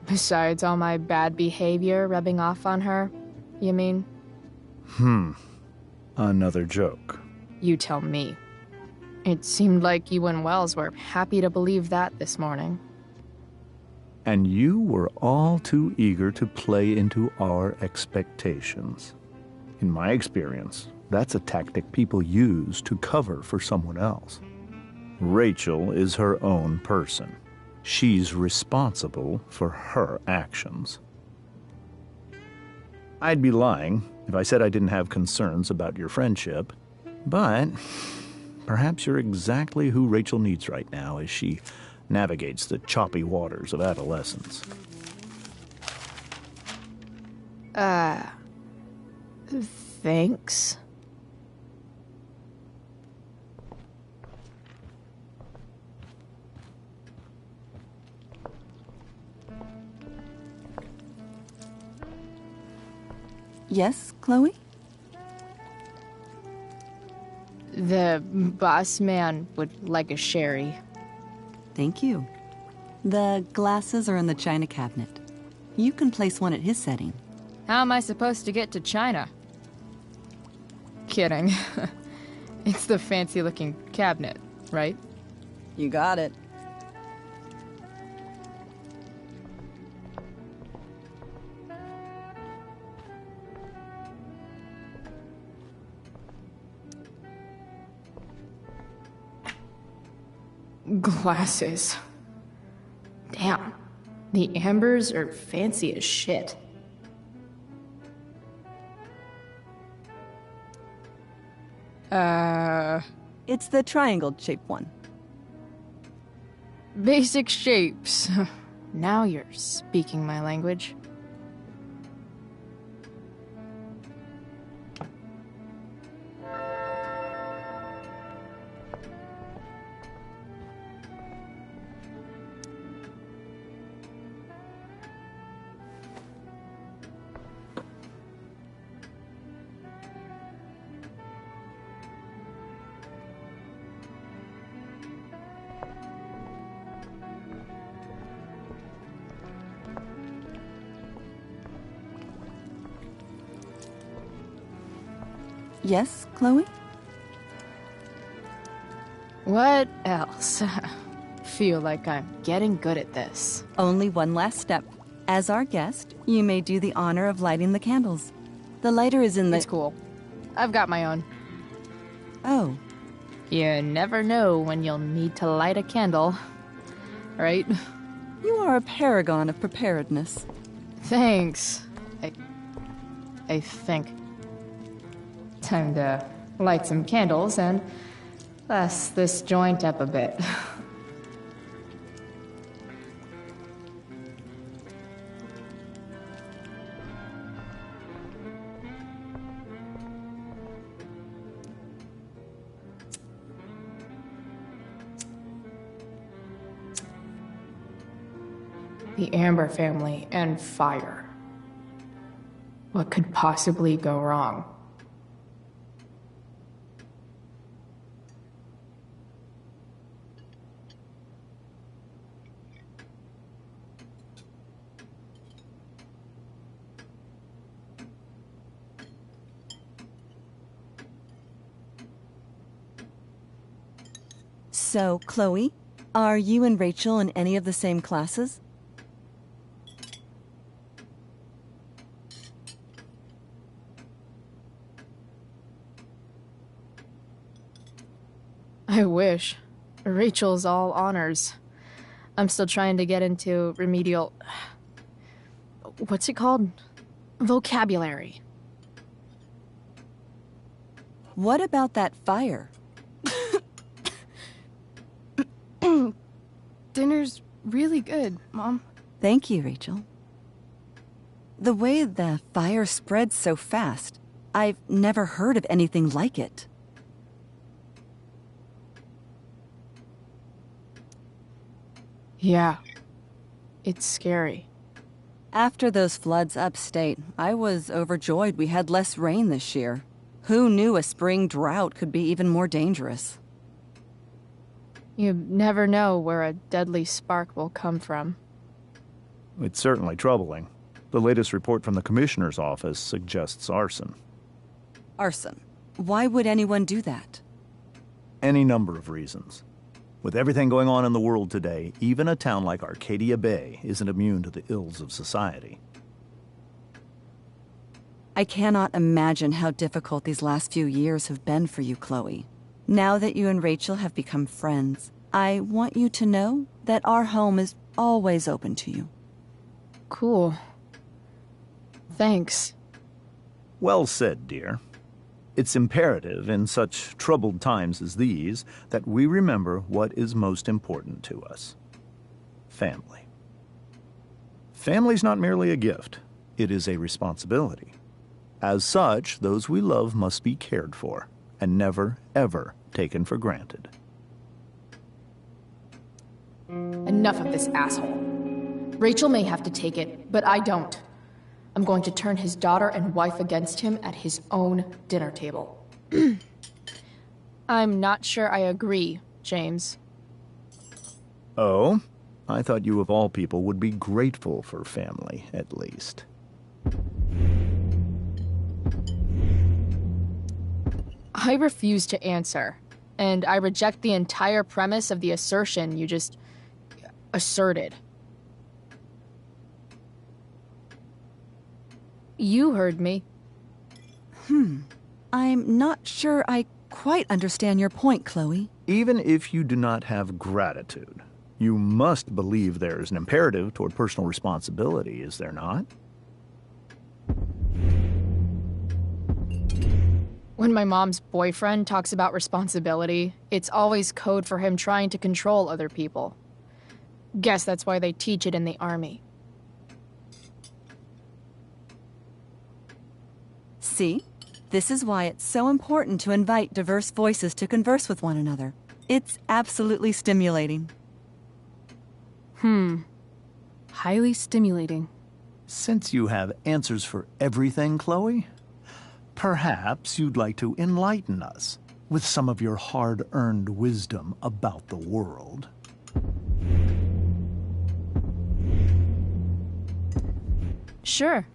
Besides all my bad behavior rubbing off on her, you mean? Another joke. You tell me. It seemed like you and Wells were happy to believe that this morning. And you were all too eager to play into our expectations. In my experience, that's a tactic people use to cover for someone else. Rachel is her own person. She's responsible for her actions. I'd be lying if I said I didn't have concerns about your friendship, but perhaps you're exactly who Rachel needs right now as she navigates the choppy waters of adolescence. Thanks. Yes, Chloe? The boss man would like a sherry. Thank you. The glasses are in the china cabinet. You can place one at his setting. How am I supposed to get to China? Kidding. It's the fancy-looking cabinet, right? You got it. Glasses. Damn. The Ambers are fancy as shit. It's the triangle-shaped one. Basic shapes. Now you're speaking my language. Yes, Chloe? What else? Feel like I'm getting good at this. Only one last step. As our guest, you may do the honor of lighting the candles. The lighter is in the... It's cool. I've got my own. Oh. You never know when you'll need to light a candle, right? You are a paragon of preparedness. Thanks. I think. Time to light some candles and bless this joint up a bit. The Amber family and fire. What could possibly go wrong? So, Chloe, are you and Rachel in any of the same classes? I wish. Rachel's all honors. I'm still trying to get into remedial... What's it called? Vocabulary. What about that fire? Dinner's really good, Mom. Thank you, Rachel. The way the fire spreads so fast, I've never heard of anything like it. Yeah. It's scary. After those floods upstate, I was overjoyed we had less rain this year. Who knew a spring drought could be even more dangerous? You never know where a deadly spark will come from. It's certainly troubling. The latest report from the Commissioner's office suggests arson. Arson? Why would anyone do that? Any number of reasons. With everything going on in the world today, even a town like Arcadia Bay isn't immune to the ills of society. I cannot imagine how difficult these last few years have been for you, Chloe. Now that you and Rachel have become friends, I want you to know that our home is always open to you. Cool. Thanks. Well said, dear. It's imperative in such troubled times as these that we remember what is most important to us. Family. Family's not merely a gift, it is a responsibility. As such, those we love must be cared for and never, ever taken for granted. Enough of this asshole. Rachel may have to take it, but I don't. I'm going to turn his daughter and wife against him at his own dinner table. I'm not sure I agree, James. Oh? I thought you of all people would be grateful for family, at least. I refuse to answer, and I reject the entire premise of the assertion you just asserted. You heard me. I'm not sure I quite understand your point, Chloe. Even if you do not have gratitude, you must believe there is an imperative toward personal responsibility, is there not? When my mom's boyfriend talks about responsibility, it's always code for him trying to control other people. Guess that's why they teach it in the army. See? This is why it's so important to invite diverse voices to converse with one another. It's absolutely stimulating. Highly stimulating. Since you have answers for everything, Chloe, perhaps you'd like to enlighten us with some of your hard-earned wisdom about the world. Sure.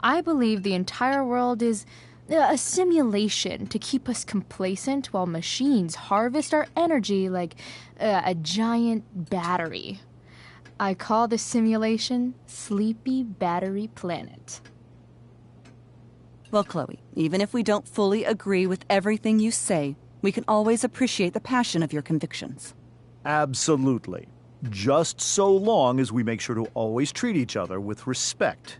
I believe the entire world is a simulation to keep us complacent while machines harvest our energy like a giant battery. I call the simulation Sleepy Battery Planet. Well, Chloe, even if we don't fully agree with everything you say, we can always appreciate the passion of your convictions. Absolutely. Just so long as we make sure to always treat each other with respect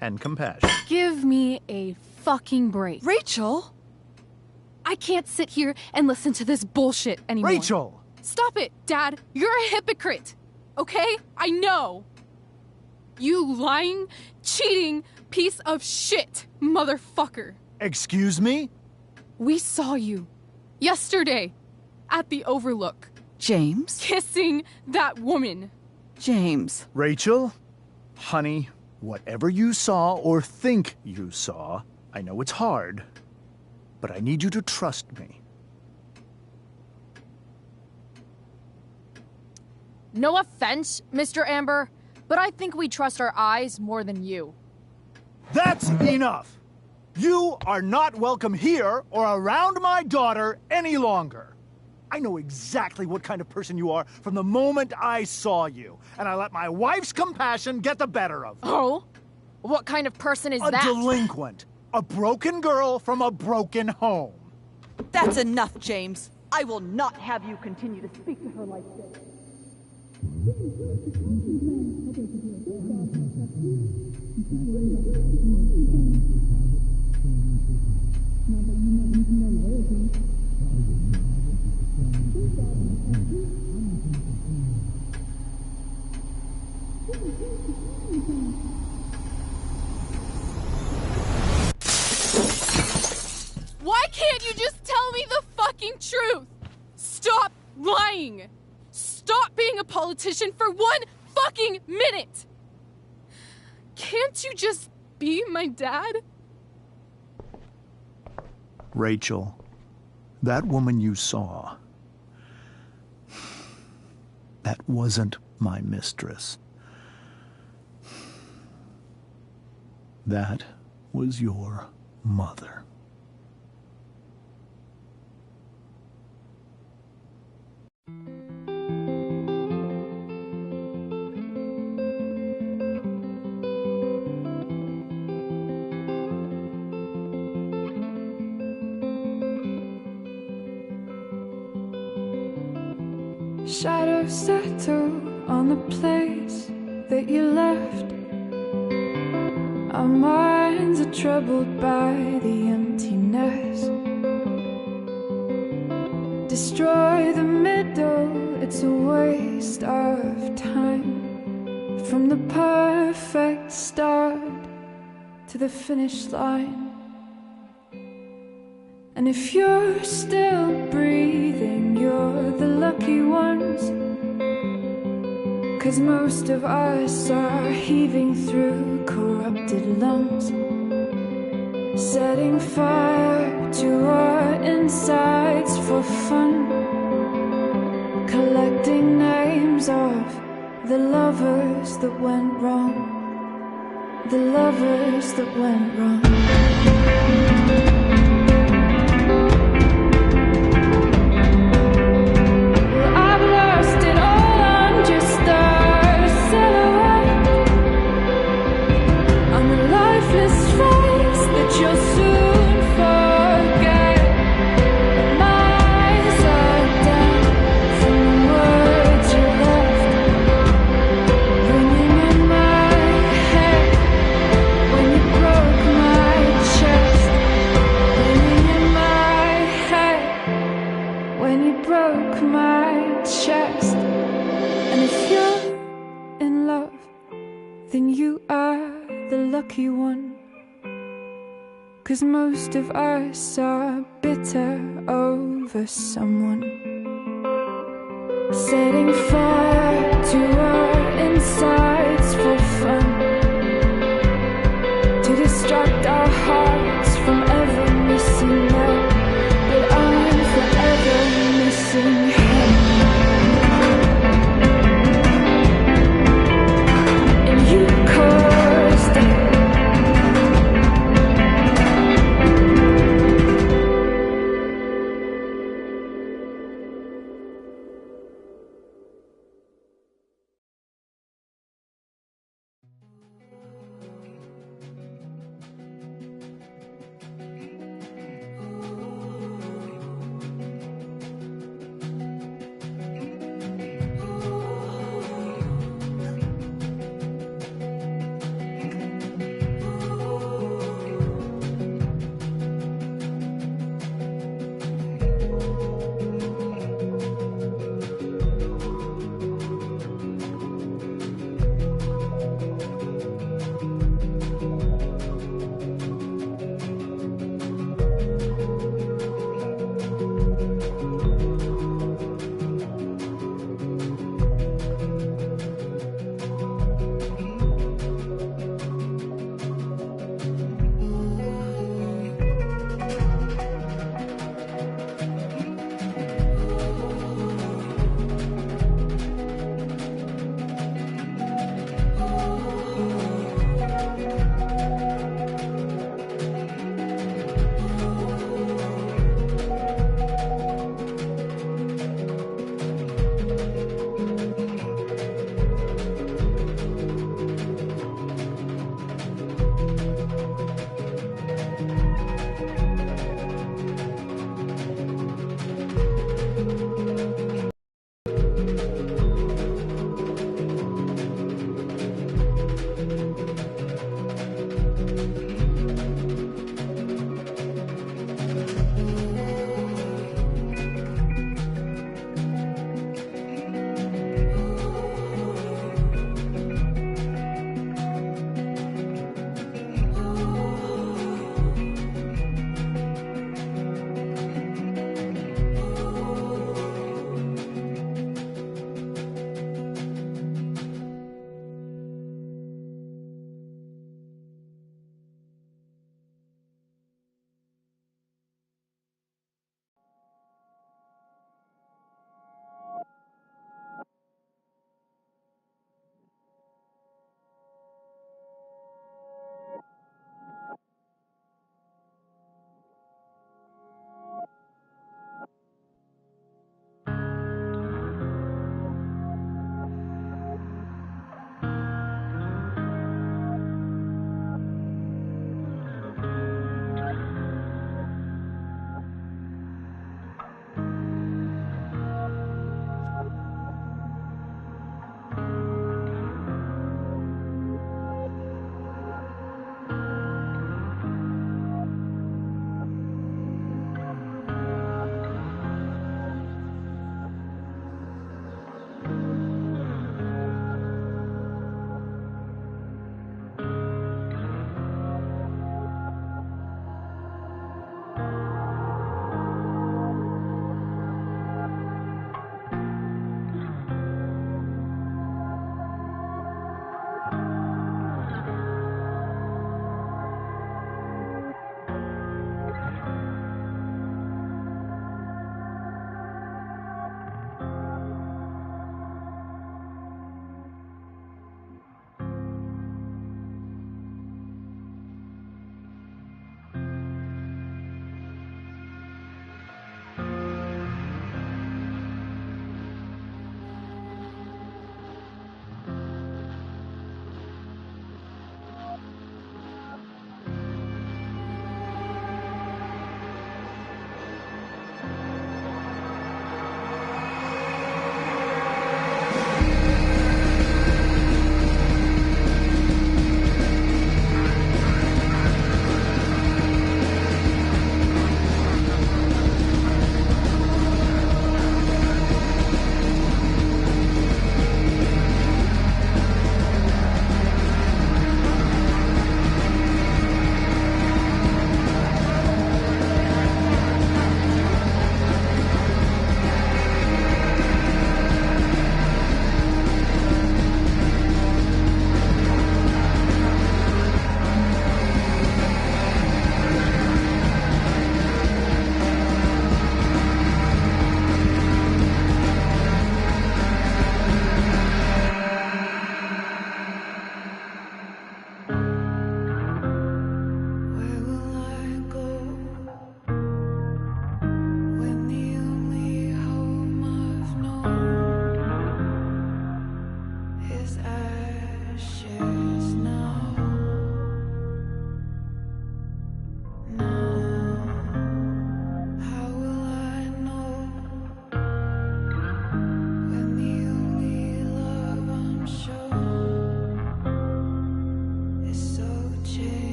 and compassion. Give me a fucking break. Rachel! I can't sit here and listen to this bullshit anymore. Rachel! Stop it, Dad. You're a hypocrite. Okay? I know. You lying, cheating piece of shit, motherfucker. Excuse me? We saw you yesterday at the Overlook. James? Kissing that woman. James. Rachel? Honey, whatever you saw or think you saw, I know it's hard, but I need you to trust me. No offense, Mr. Amber, but I think we trust our eyes more than you. That's enough! You are not welcome here or around my daughter any longer. I know exactly what kind of person you are from the moment I saw you, and I let my wife's compassion get the better of me. Oh? What kind of person is that? A delinquent. A broken girl from a broken home. That's enough, James. I will not have you continue to speak to her like this. Why can't you just tell me the fucking truth? Stop lying. Stop being a politician for 1 fucking minute. Can't you just be my dad? Rachel, that woman you saw, that wasn't my mistress. That was your mother. Shadows settle on the place that you left. Our minds are troubled by the emptiness. Destroy the middle, it's a waste of time. From the perfect start to the finish line. And if you're still breathing, you're the lucky ones. 'Cause most of us are heaving through corrupted lungs, setting fire to our insides for fun, collecting names of the lovers that went wrong, the lovers that went wrong. then you are the lucky one. 'Cause most of us are bitter over someone. Setting fire to our insides for fun, to distract our hearts from ever missing out. But I'm forever missing him. And you caused it.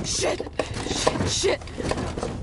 Shit! Shit! Shit!